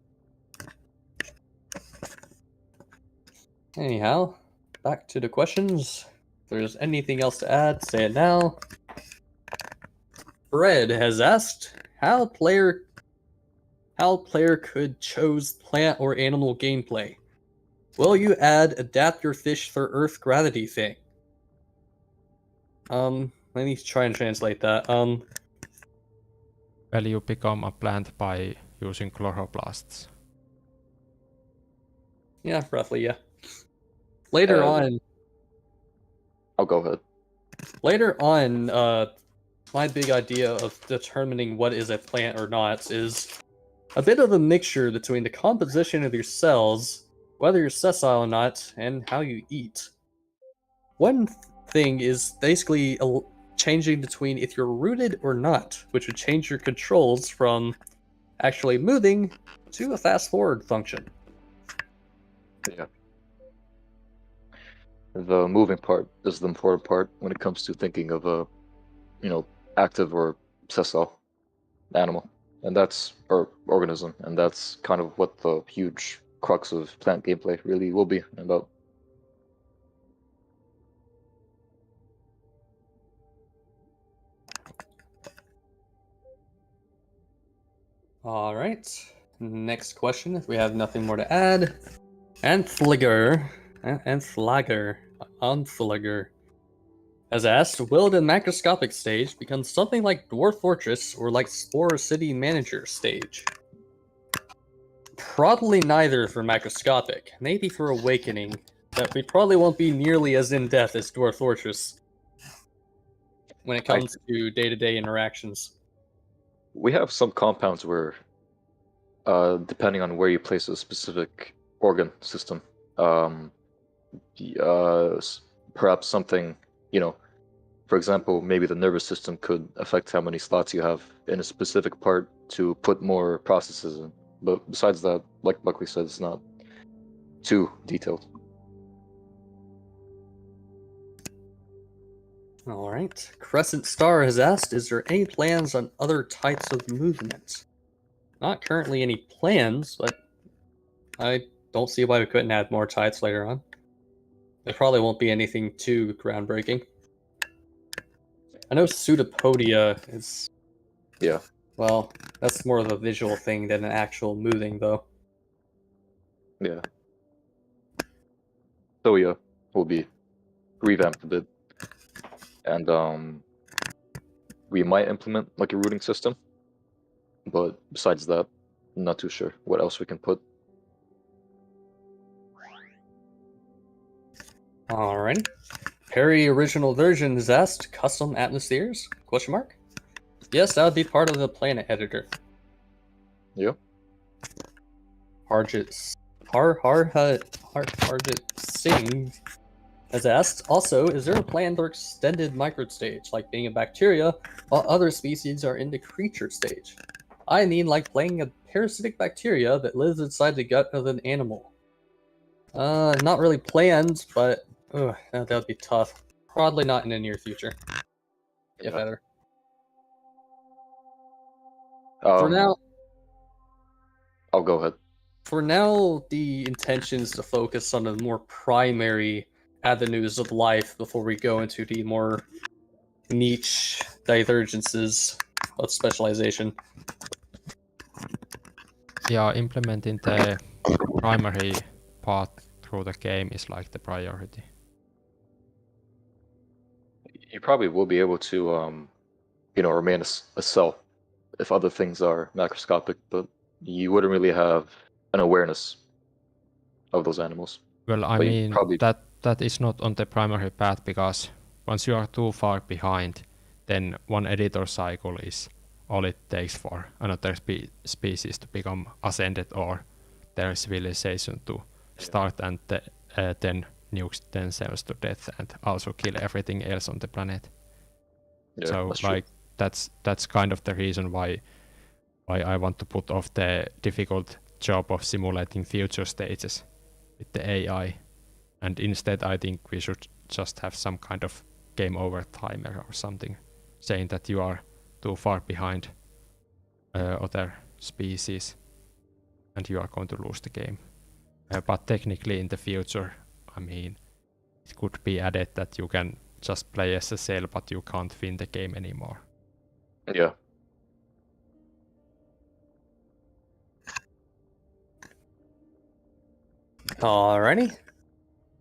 Anyhow, back to the questions. If there's anything else to add, say it now. Fred has asked, how player could chose plant or animal gameplay? Will you adapt your fish for Earth gravity thing? Let me try and translate that. Well, you become a plant by using chloroplasts. Yeah, roughly, yeah. Later on... I'll go ahead. Later on, my big idea of determining what is a plant or not is a bit of a mixture between the composition of your cells, whether you're sessile or not, and how you eat. One thing is basically changing between if you're rooted or not, which would change your controls from actually moving to a fast forward function. Yeah. The moving part is the important part when it comes to thinking of a, active or sessile animal, and that's or organism, and that's kind of what the huge crux of plant gameplay really will be about. Alright, next question, if we have nothing more to add. Anflagger has asked, will the macroscopic stage become something like Dwarf Fortress or like Spore City Manager stage? Probably neither for macroscopic, maybe for Awakening, but we probably won't be nearly as in-depth as Dwarf Fortress when it comes to day-to-day interactions. We have some compounds where, depending on where you place a specific organ system, perhaps something, For example, maybe the nervous system could affect how many slots you have in a specific part to put more processes in. But besides that, like we said, it's not too detailed. All right. Crescent Star has asked, is there any plans on other types of movement? Not currently any plans, but I don't see why we couldn't add more types later on. There probably won't be anything too groundbreaking. I know pseudopodia is... Yeah. Well, that's more of a visual thing than an actual moving, though. Yeah. So yeah, will be revamped a bit. And we might implement like a routing system. But besides that, I'm not too sure what else we can put. Alrighty. Perry original version is asked, custom atmospheres? Question mark? Yes, that would be part of the planet editor. Yeah. Harjit Singh has asked, also, is there a plan for extended microbe stage, like being a bacteria, while other species are in the creature stage? I mean, like playing a parasitic bacteria that lives inside the gut of an animal. Not really planned, but that would be tough. Probably not in the near future, if Yeah. ever. For now, I'll go ahead. For now, the intention is to focus on the more primary avenues of life before we go into the more niche divergences of specialization. Yeah, implementing the primary path through the game is like the priority. You probably will be able to, remain a cell if other things are macroscopic, but you wouldn't really have an awareness of those animals. Well, I But mean, probably... that is not on the primary path, because once you are too far behind, then one editor cycle is all it takes for another species to become ascended or their civilization to start, and then nukes themselves to death and also kill everything else on the planet. Yeah, so that's like true. that's kind of the reason why I want to put off the difficult job of simulating future stages with the AI, and instead I think we should just have some kind of game over timer or something, saying that you are too far behind other species and you are going to lose the game. But technically in the future, I mean, it could be added that you can just play as a cell, but you can't win the game anymore. Yeah. Alrighty.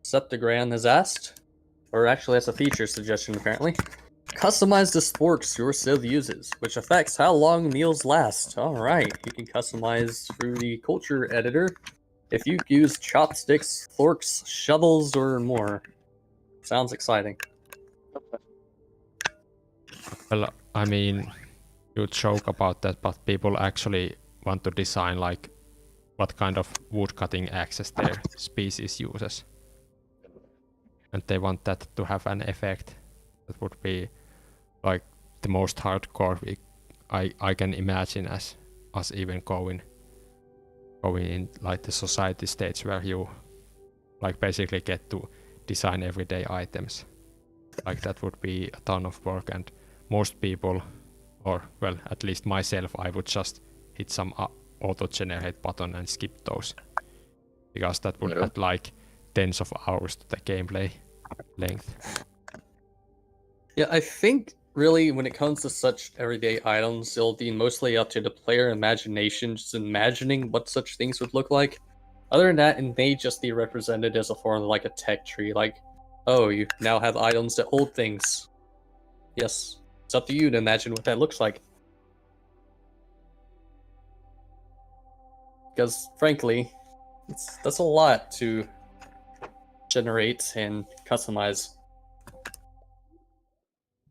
Septigran has asked, or actually that's a feature suggestion apparently. Customize the sporks your Civ uses, which affects how long meals last. Alright, you can customize through the culture editor if you use chopsticks, forks, shovels, or more. Sounds exciting. Well, I mean, you joke about that, but people actually want to design like what kind of wood cutting axes their species uses. And they want that to have an effect that would be like the most hardcore I can imagine as us even going in like the society stage where you like basically get to design everyday items. Like that would be a ton of work, and most people, or well, at least myself, I would just hit some auto-generate button and skip those, because that would add like tens of hours to the gameplay length. Yeah, I think really when it comes to such everyday items, it'll be mostly up to the player imagination, just imagining what such things would look like. Other than that, it may just be represented as a form of like a tech tree, like, oh, you now have items that hold things. Yes, it's up to you to imagine what that looks like. Because, frankly, that's a lot to generate and customize.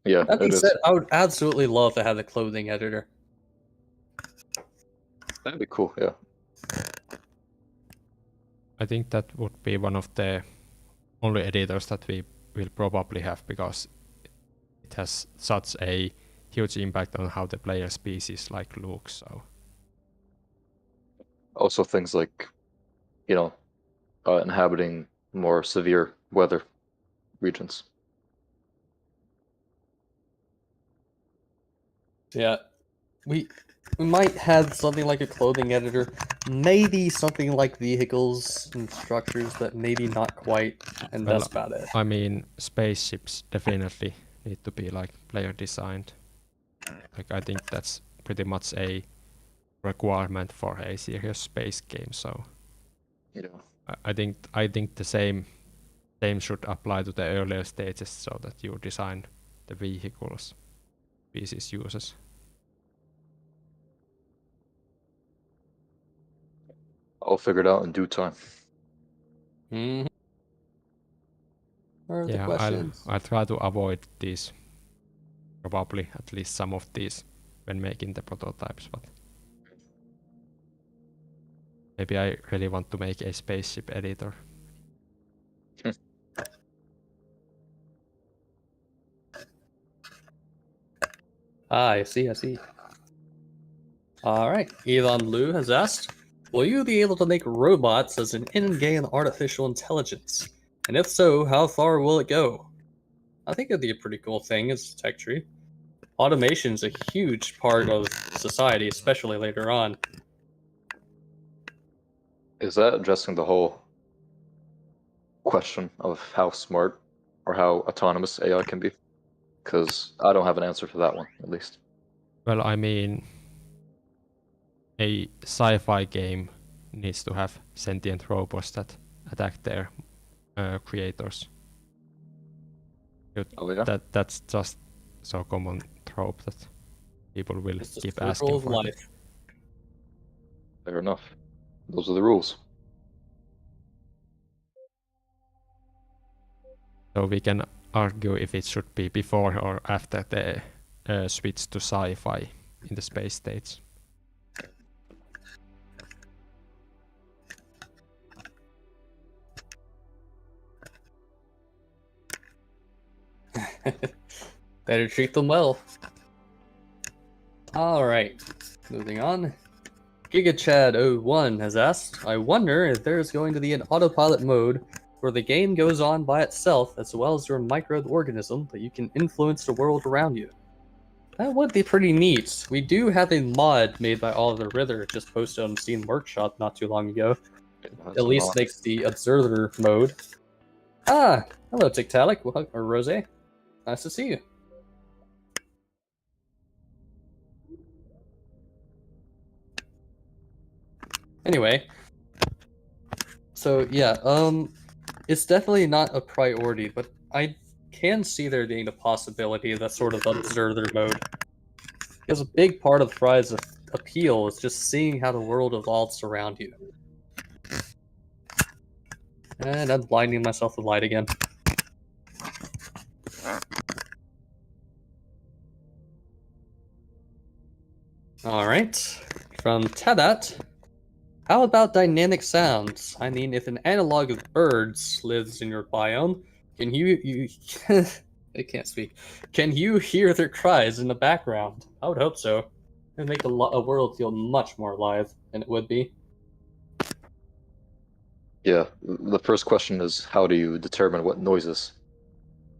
Yeah, That being it said, is. I would absolutely love to have the clothing editor. That'd be cool, yeah. I think that would be one of the only editors that we will probably have, because it has such a huge impact on how the player species like looks. So Also, things like, inhabiting more severe weather regions. Yeah, we might have something like a clothing editor, maybe something like vehicles and structures, but maybe not quite, and Well, that's about it. I mean, spaceships definitely need to be like player designed. Like I think that's pretty much a requirement for a serious space game. So Yeah. I think the same should apply to the earlier stages, so that you design the vehicles species uses. I'll figure it out in due time. Mm-hmm. What are the Yeah, questions? I'll try to avoid these, probably at least some of these, when making the prototypes, but maybe I really want to make a spaceship editor. I see. Alright, Elon Blue has asked, will you be able to make robots as an in-game artificial intelligence? And if so, how far will it go? I think it'd be a pretty cool thing as a tech tree. Automation is a huge part of society, especially later on. Is that addressing the whole question of how smart or how autonomous AI can be? Because I don't have an answer for that one, at least. Well, I mean, a sci-fi game needs to have sentient robots that attack their creators. Oh, yeah? That's just so common trope that people will It's the keep circle asking of for it. life. Fair enough. Those are the rules. So we can argue if it should be before or after the switch to sci-fi in the space stage. Better treat them well. Alright, moving on. GigaChad01 has asked, I wonder if there's going to be an autopilot mode where the game goes on by itself as well as your microorganism, but you can influence the world around you. That would be pretty neat. We do have a mod made by Oliver Rither, just posted on Steam Workshop not too long ago. That's At least not- makes the observer mode. Ah, hello Tictalic, or Rose. Nice to see you. Anyway, so yeah, it's definitely not a priority, but I can see there being a possibility of that sort of observer mode. Because a big part of Fry's appeal is just seeing how the world evolves around you. And I'm blinding myself with light again. Alright, from Tadat. How about dynamic sounds? I mean, if an analog of birds lives in your biome, can you I can't speak. Can you hear their cries in the background? I would hope so. It'd make a world feel much more alive than it would be. Yeah, the first question is how do you determine what noises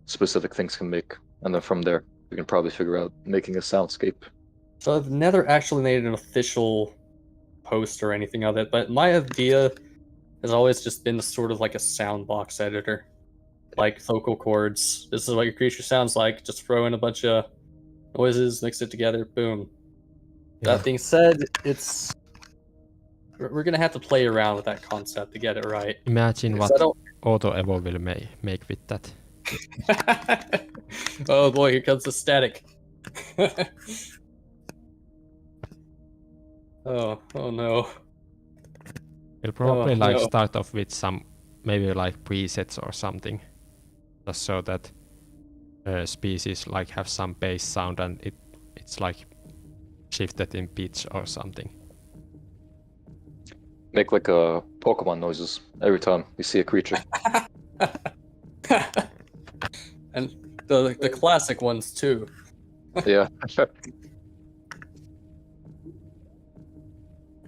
specific things can make? And then from there, we can probably figure out making a soundscape. So I've never actually made an official post or anything of it, but my idea has always just been sort of like a sound box editor. Like vocal cords. This is what your creature sounds like. Just throw in a bunch of noises, mix it together, boom. Yeah. That being said, we're gonna have to play around with that concept to get it right. Imagine Because what I don't- Auto Evo will make with that. Oh boy, here comes the static. Oh no. We'll probably Oh, no. start off with some maybe presets or something, just so that species have some bass sound and it's shifted in pitch or something. Make a Pokemon noises every time you see a creature. And The classic ones too. Yeah.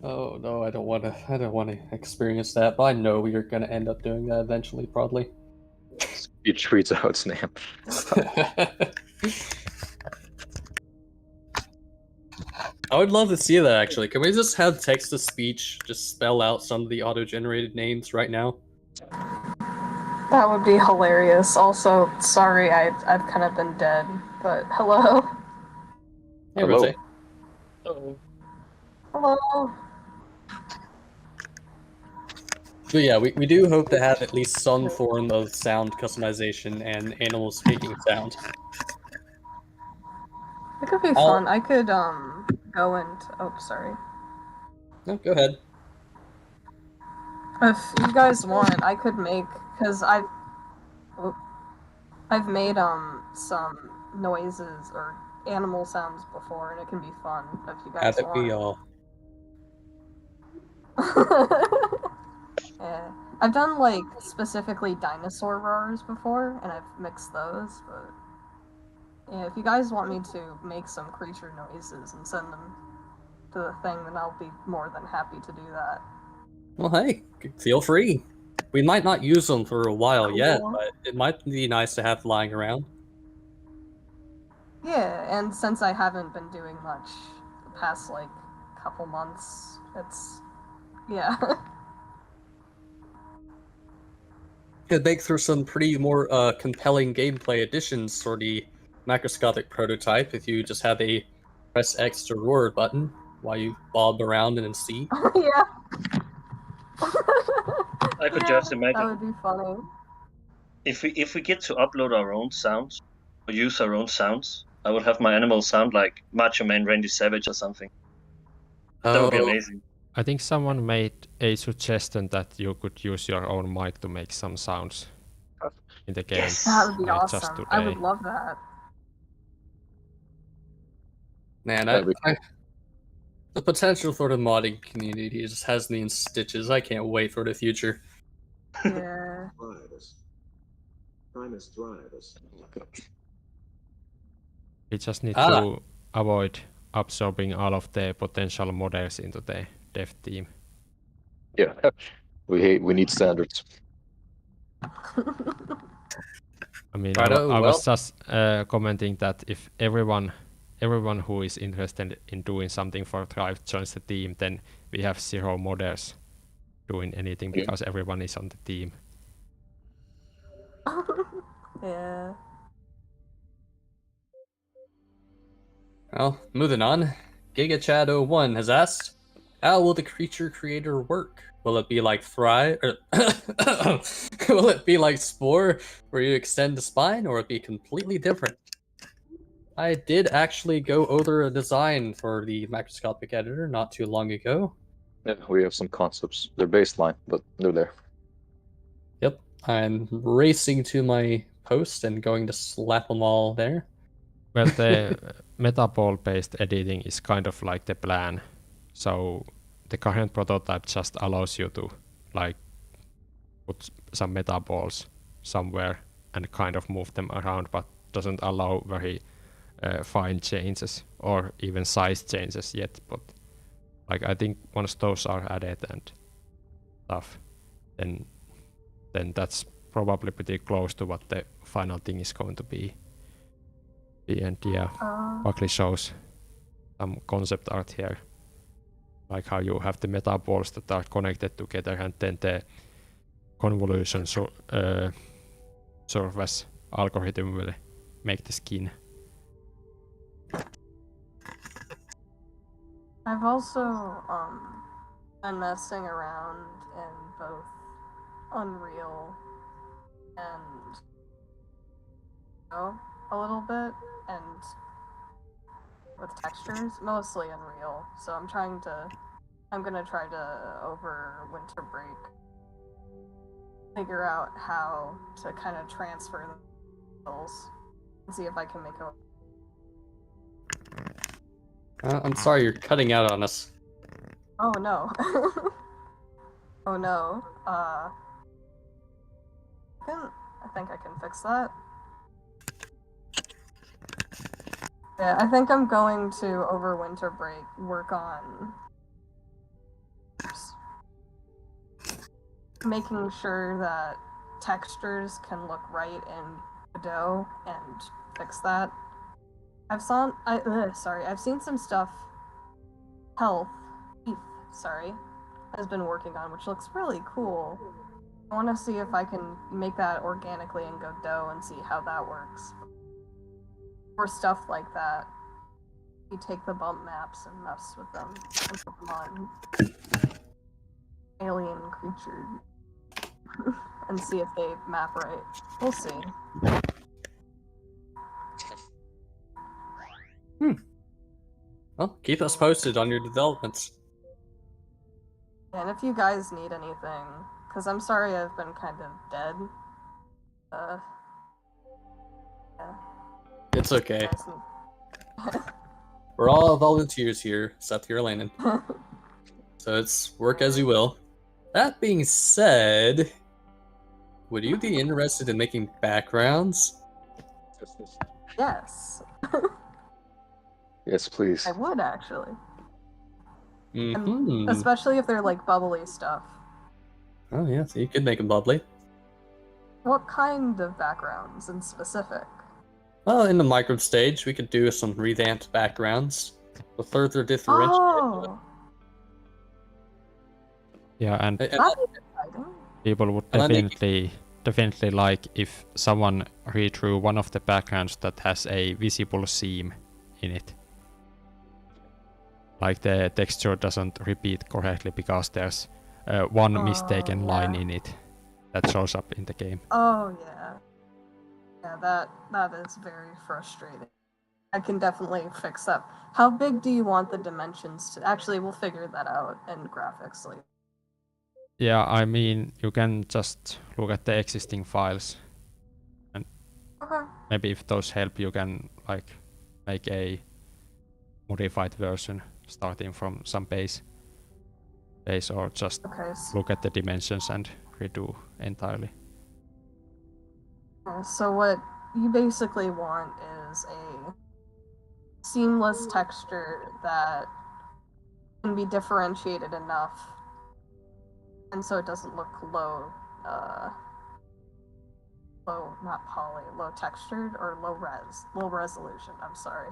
Oh no, I don't want to experience that, but I know we are going to end up doing that eventually, probably. Speech reads out its name. I would love to see that actually. Can we just have text to speech just spell out some of the auto-generated names right now? That would be hilarious. Also, sorry, I've kind of been dead, but hello. Hey, Hello. Rote. Hello. So yeah, we do hope to have at least some form of sound customization and animal speaking sound. It could be fun. I could go and sorry. No, go ahead. If you guys want, I could make, because I've made some noises or animal sounds before, and it can be fun if you guys Have it be want. all. Yeah. I've done like specifically dinosaur roars before, and I've mixed those, but yeah, if you guys want me to make some creature noises and send them to the thing, then I'll be more than happy to do that. Well, hey, feel free. We might not use them for a while yet, Cool. but it might be nice to have lying around. Yeah, and since I haven't been doing much the past like couple months, it's yeah. Could make for some pretty more compelling gameplay additions for the macroscopic prototype if you just have a press X to roar button while you bob around and see. Yeah. I could just That imagine would be funny. if we get to upload our own sounds or use our own sounds, I would have my animal sound like Macho Man Randy Savage or something. That would be amazing. I think someone made a suggestion that you could use your own mic to make some sounds in the game. Yes. That would be Just awesome. today. I would love that. Man, That'd be the potential for the modding community just has me in stitches. I can't wait for the future. Yeah. Primus thrives. We just need to avoid absorbing all of the potential models into the dev team. Yeah. We need standards. I mean, Righto, I well. was just commenting that if everyone who is interested in doing something for Thrive joins the team, then we have 0 modders doing anything Yeah. because everyone is on the team. Yeah. Well, moving on. GigaChad01 has asked, how will the creature creator work? Will it be like Thrive, or will it be like Spore, where you extend the spine, or will it be completely different? I did actually go over a design for the macroscopic editor not too long ago. Yeah, we have some concepts. They're baseline, but they're there. Yep, I'm racing to my post and going to slap them all there. Well, the metaball-based editing is kind of like the plan. So the current prototype just allows you to like put some metaballs somewhere and kind of move them around, but doesn't allow very fine changes or even size changes yet. But like I think once those are added and stuff, then that's probably pretty close to what the final thing is going to be. And yeah, Buckley shows some concept art here, like how you have the metaballs that are connected together, and then the convolution surface algorithm will make the skin. I've also been messing around in both Unreal and a little bit, and with textures, mostly Unreal. So I'm gonna try to over winter break figure out how to kind of transfer the skills and see if I can make a. I'm sorry, you're cutting out on us. Oh no. Oh no. I think I can fix that. Yeah, I think I'm going to, over winter break, work on making sure that textures can look right in Godot and fix that. I've seen some stuff Heath, has been working on, which looks really cool. I want to see if I can make that organically in Godot and see how that works. Or stuff like that. You take the bump maps and mess with them and put them on alien creature and see if they map right. We'll see. Well, keep us posted on your developments. And if you guys need anything, because I'm sorry I've been kind of dead. Yeah. It's okay. You guys need- We're all volunteers here, except here, Landon. So it's work as you will. That being said, would you be interested in making backgrounds? Yes, Yes, please. I would actually. Mm-hmm. Especially if they're like bubbly stuff. Oh yeah, so you could make them bubbly. What kind of backgrounds in specific? Well, in the micro stage, we could do some revamped backgrounds to further differentiate. Oh, Yeah, and And that'd be exciting. people would and I think- definitely like if someone redrew one of the backgrounds that has a visible seam in it. Like the texture doesn't repeat correctly because there's one mistaken line yeah. in it that shows up in the game. Oh yeah. Yeah, that is very frustrating. I can definitely fix that. How big do you want the dimensions to? Actually, we'll figure that out in graphics later. Yeah, I mean, you can just look at the existing files. Okay. Maybe if those help, you can like make a modified version starting from some base or just Okay. look at the dimensions and redo entirely. So what you basically want is a seamless texture that can be differentiated enough, and so it doesn't look low, low textured or low resolution. I'm sorry.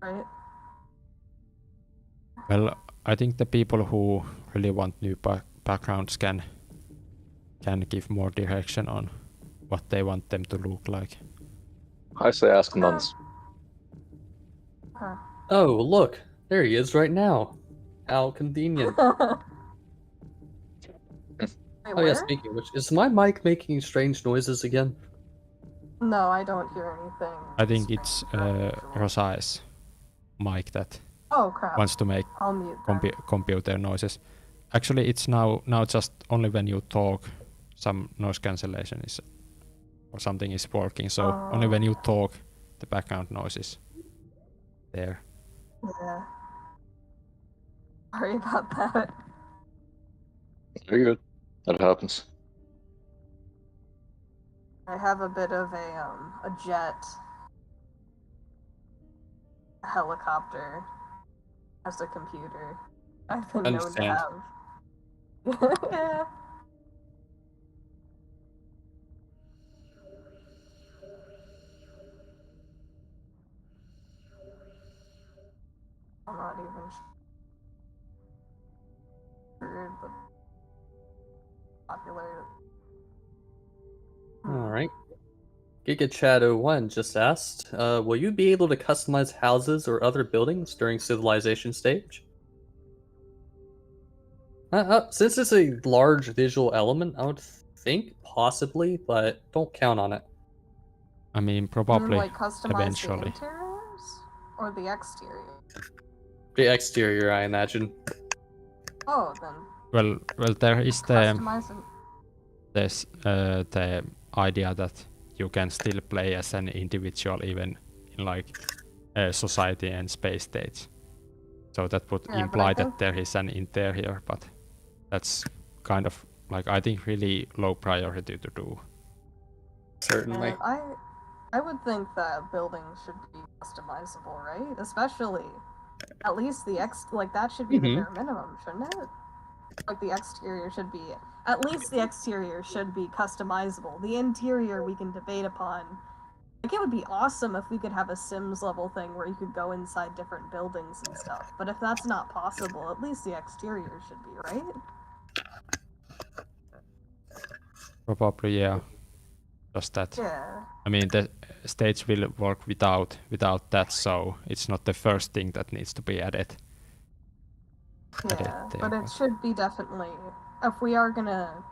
Right? Well, I think the people who really want new backgrounds can give more direction on what they want them to look like. I say ask nuns. Huh. Oh, look, there he is right now. How convenient. Wait, Oh yeah, where? speaking of which, is my mic making strange noises again? No, I don't hear anything. I think it's strange or unusual. Rosa's mic that Oh crap. wants to make I'll mute that. computer noises. Actually, it's now just only when you talk, some noise cancellation is or something is working. So only when you talk, the background noise is there. Yeah. Sorry about that. Very good. That happens. I have a bit of a jet, a helicopter as a computer. I've been known to Understand. have. Yeah. I'm not even sure the popular. Alright. GigaChat01 just asked, will you be able to customize houses or other buildings during civilization stage? Since it's a large visual element, I would think possibly, but don't count on it. I mean, You mean, probably like customize eventually. the interiors or the exterior? The exterior, I imagine. Oh, then Well, there is customize it. the idea that you can still play as an individual even in like society and space states. So that would Yeah, but I imply think- that there is an interior, but that's kind of like I think really low priority to do. Certainly. And I would think that buildings should be customizable, right? Especially, at least that should be the Mhm. bare minimum, shouldn't it? Like the exterior should be, at least the exterior should be customizable. The interior we can debate upon. Like, it would be awesome if we could have a Sims level thing where you could go inside different buildings and stuff. But if that's not possible, at least the exterior should be, right? Probably, yeah. Just that. Yeah. I mean, the stage will work without that, so it's not the first thing that needs to be added. Yeah, there, but it should be definitely, if we are gonna,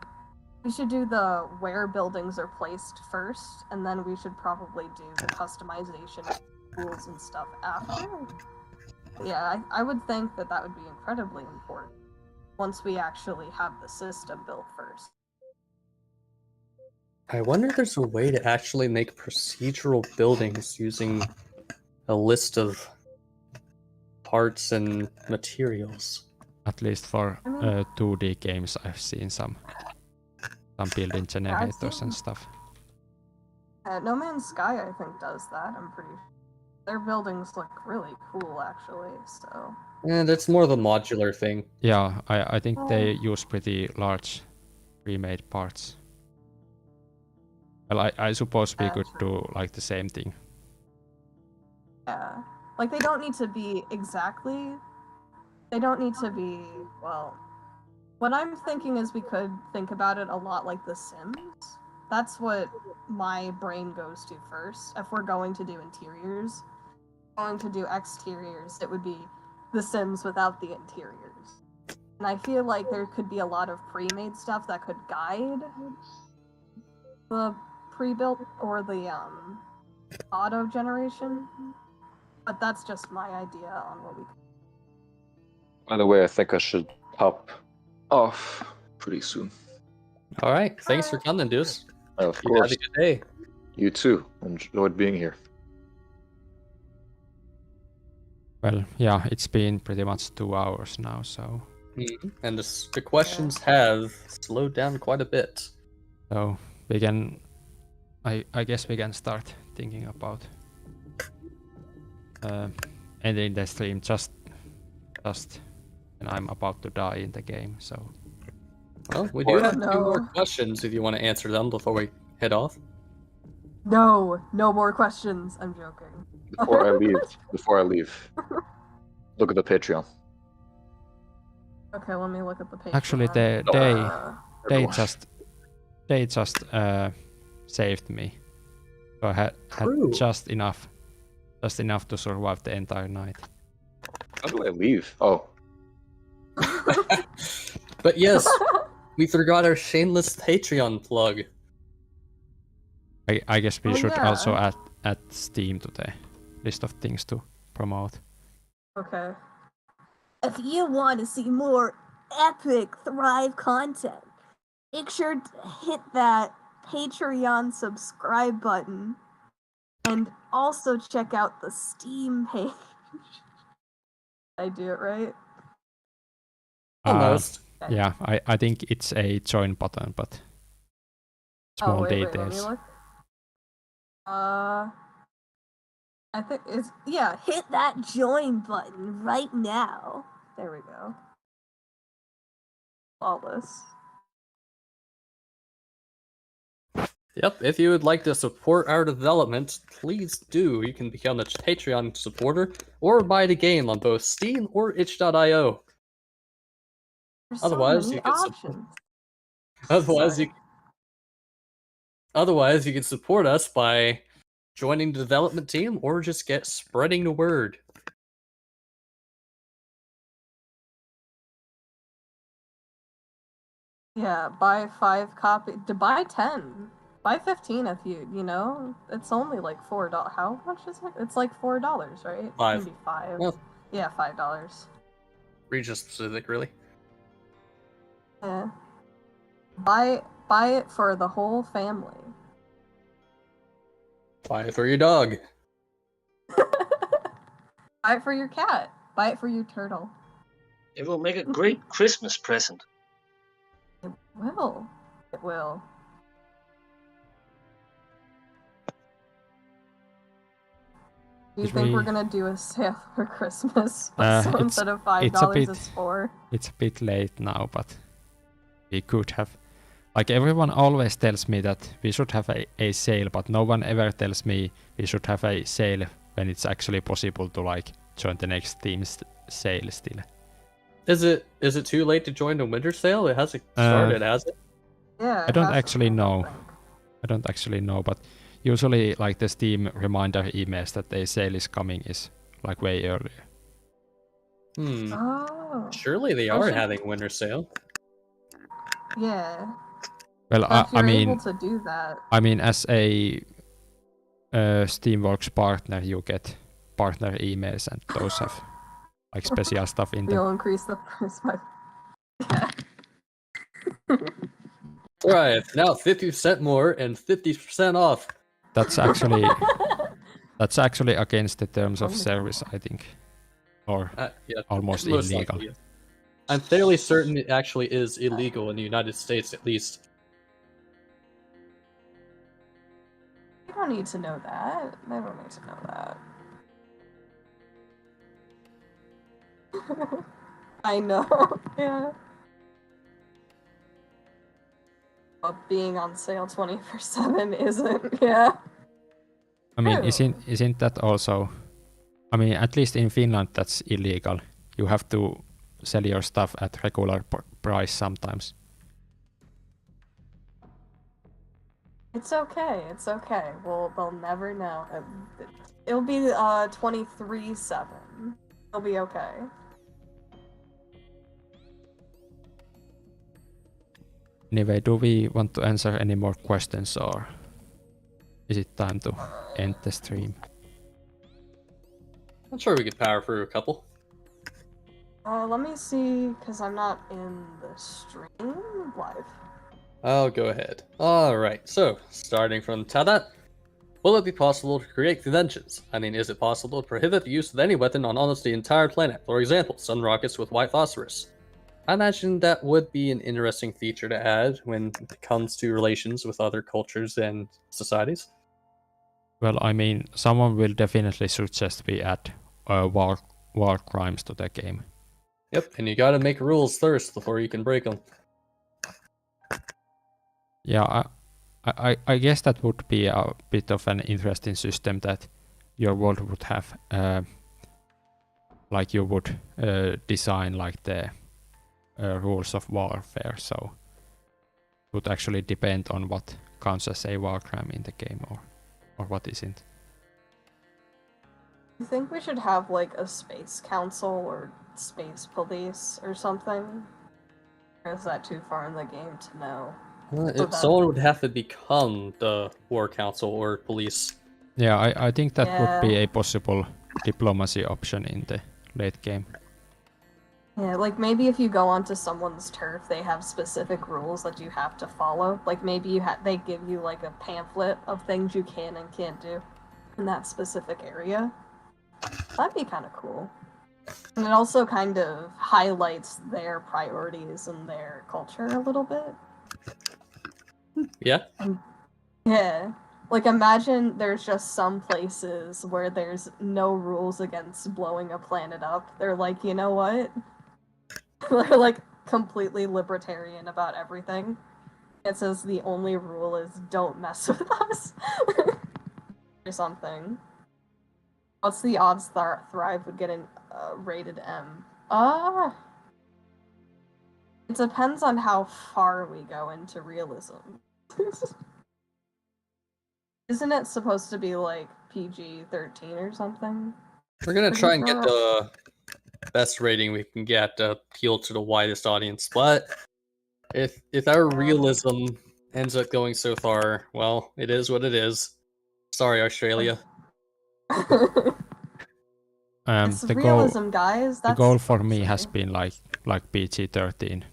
we should do the where buildings are placed first, and then we should probably do the customization of tools and stuff after. Yeah, I would think that that would be incredibly important once we actually have the system built first. I wonder if there's a way to actually make procedural buildings using a list of parts and materials. At least for 2D games, I've seen some building generators and stuff. No Man's Sky, I think, does that. I'm pretty sure. Their buildings look really cool, actually, so... That's more of a modular thing. Yeah, I think they use pretty large pre-made parts. Well, I suppose we could do like the same thing. Yeah. Like, they don't need to be exactly... They don't need to be, well... What I'm thinking is we could think about it a lot like The Sims. That's what my brain goes to first. If we're going to do interiors, going to do exteriors, it would be The Sims without the interiors. And I feel like there could be a lot of pre-made stuff that could guide the pre-built or the auto generation. But that's just my idea on what we could. By the way, I think I should hop off pretty soon. All right, thanks for coming, Deuce. Of You course. have a good day. You too. Enjoyed being here. Well, yeah, it's been pretty much 2 hours now, so... And the questions have slowed down quite a bit. So we can... I guess we can start thinking about ending the stream just when I'm about to die in the game, so... Well, we do have 2 more questions if you want to answer them before we head off. No more questions. I'm joking. Before I leave, look at the Patreon. Okay, let me look at the page. Actually, they just saved me. So I had just enough to survive the entire night. How do I leave? Oh. But yes, we forgot our shameless Patreon plug. I guess we should also add Steam to the list of things to promote. Okay. If you want to see more epic Thrive content, make sure to hit that Patreon subscribe button and also check out the Steam page. Did I do it right? Almost. Yeah, I think it's a join button, but small details. Wait, let me look. I think it's, hit that join button right now. There we go. Flawless. Yep, if you would like to support our development, please do. You can become a Patreon supporter or buy the game on both Steam or itch.io. Otherwise, you can support us by joining the development team or just spreading the word. Yeah, buy 5 copies. To buy 10. Buy 15 if it's only like $4. How much is it? It's like $4, right? 5. Maybe 5. Well, yeah, $5. Region specific, really. Yeah. Buy it for the whole family. Buy it for your dog. Buy it for your cat. Buy it for your turtle. It will make a great Christmas present. It will. It will. Do you Did think we- we're gonna do a sale for Christmas? So it's- instead of $5, it's a bit- it's $4. It's a bit late now, but we could have. Like everyone always tells me that we should have a sale, but no one ever tells me we should have a sale when it's actually possible to like join the next team's sale still. Is it too late to join the winter sale? It hasn't started, has it? Yeah. I it don't has to actually be, know. think. I don't actually know, but usually like the Steam reminder emails that a sale is coming is like way earlier. Hmm. Oh. Surely they Oh, are should- having winter sale. Yeah. Well, But if I you're mean, able to do that, as a Steamworks partner, you get partner emails, and those have like special stuff in them. you'll increase the price by. Right, now 50% more and 50% off. That's actually against the terms of Only service, I think, or Yeah, almost most illegal. likely, yes. I'm fairly certain it actually is illegal in the United States, at least. You don't need to know that. They don't need to know that. I know. Yeah. But being on sale 24/7 isn't. Yeah. I mean, True. isn't that also? I mean, at least in Finland, that's illegal. You have to sell your stuff at regular price sometimes. It's okay. It's okay. They'll never know. It'll be 23/7. It'll be okay. Anyway, do we want to answer any more questions, or is it time to end the stream? I'm sure we could power through a couple. Let me see, because I'm not in the stream live. I'll go ahead. Alright, so, starting from Tadat. Will it be possible to create conventions? I mean, is it possible to prohibit the use of any weapon on almost the entire planet? For example, sun rockets with white phosphorus. I imagine that would be an interesting feature to add when it comes to relations with other cultures and societies. Well, I mean, someone will definitely suggest we add war crimes to the game. Yep, and you gotta make rules first before you can break them. Yeah, I guess that would be a bit of an interesting system that your world would have, like you would design like the rules of warfare, so it would actually depend on what counts as a war crime in the game or what isn't. You think we should have like a space council or space police or something? Or is that too far in the game to know? If someone would have to become the war council or police. Yeah, I think that would be Yeah. a possible diplomacy option in the late game. Yeah, like maybe if you go onto someone's turf, they have specific rules that you have to follow. Like maybe they give you like a pamphlet of things you can and can't do in that specific area. That'd be kind of cool. And it also kind of highlights their priorities and their culture a little bit. Yeah? Yeah. Like imagine there's just some places where there's no rules against blowing a planet up. They're like, you know what? They're like completely libertarian about everything. It says the only rule is don't mess with us. Or something. What's the odds Thrive would get an rated M? It depends on how far we go into realism. Isn't it supposed to be like PG-13 or something? We're gonna try and get the best rating we can get to appeal to the widest audience, but if our realism ends up going so far, well, it is what it is. Sorry, Australia. It's The realism, guys. the That's goal for me has honestly- been like PG-13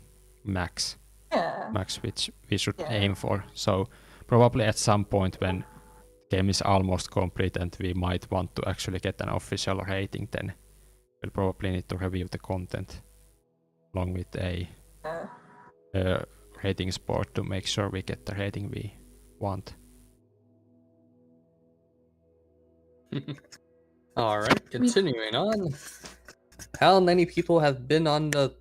max, Yeah. which we should Yeah. aim for. So probably at some point when game is almost complete and we might want to actually get an official rating, then we'll probably need to review the content along with a ratings board to make sure we get the rating we want. All right, continuing on. How many people have been on the?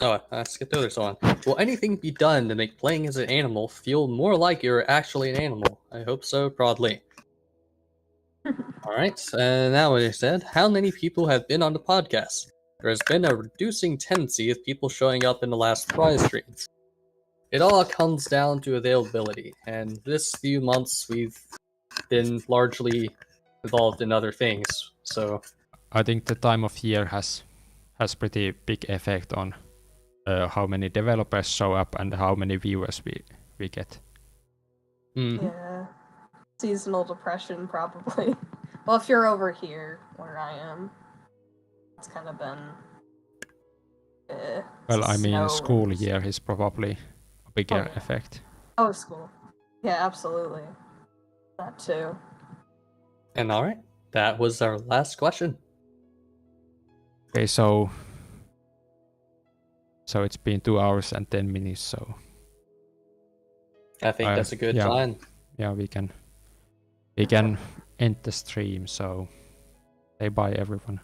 Oh, I skipped over this one. Will anything be done to make playing as an animal feel more like you're actually an animal? I hope so, broadly. All right, and now what I said, how many people have been on the podcast? There has been a reducing tendency of people showing up in the last prize streams. It all comes down to availability, and this few months we've been largely involved in other things, so... I think the time of year has pretty big effect on how many developers show up and how many viewers we get. Mm-hmm. Yeah. Seasonal depression, probably. Well, if you're over here, where I am, it's kind of been... Well, I mean, snow school and- year is probably a bigger yeah. effect. Oh, school. Yeah, absolutely. That too. And alright, that was our last question. Okay, so it's been 2 hours and 10 minutes, so I think that's a good yeah. sign. Yeah, we can end the stream, so say bye everyone.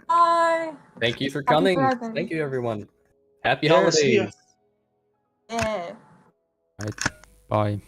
Bye! Thank you for Happy coming. Friday. Thank you, everyone. Happy Yeah, see ya. holidays. Yeah. Right, bye.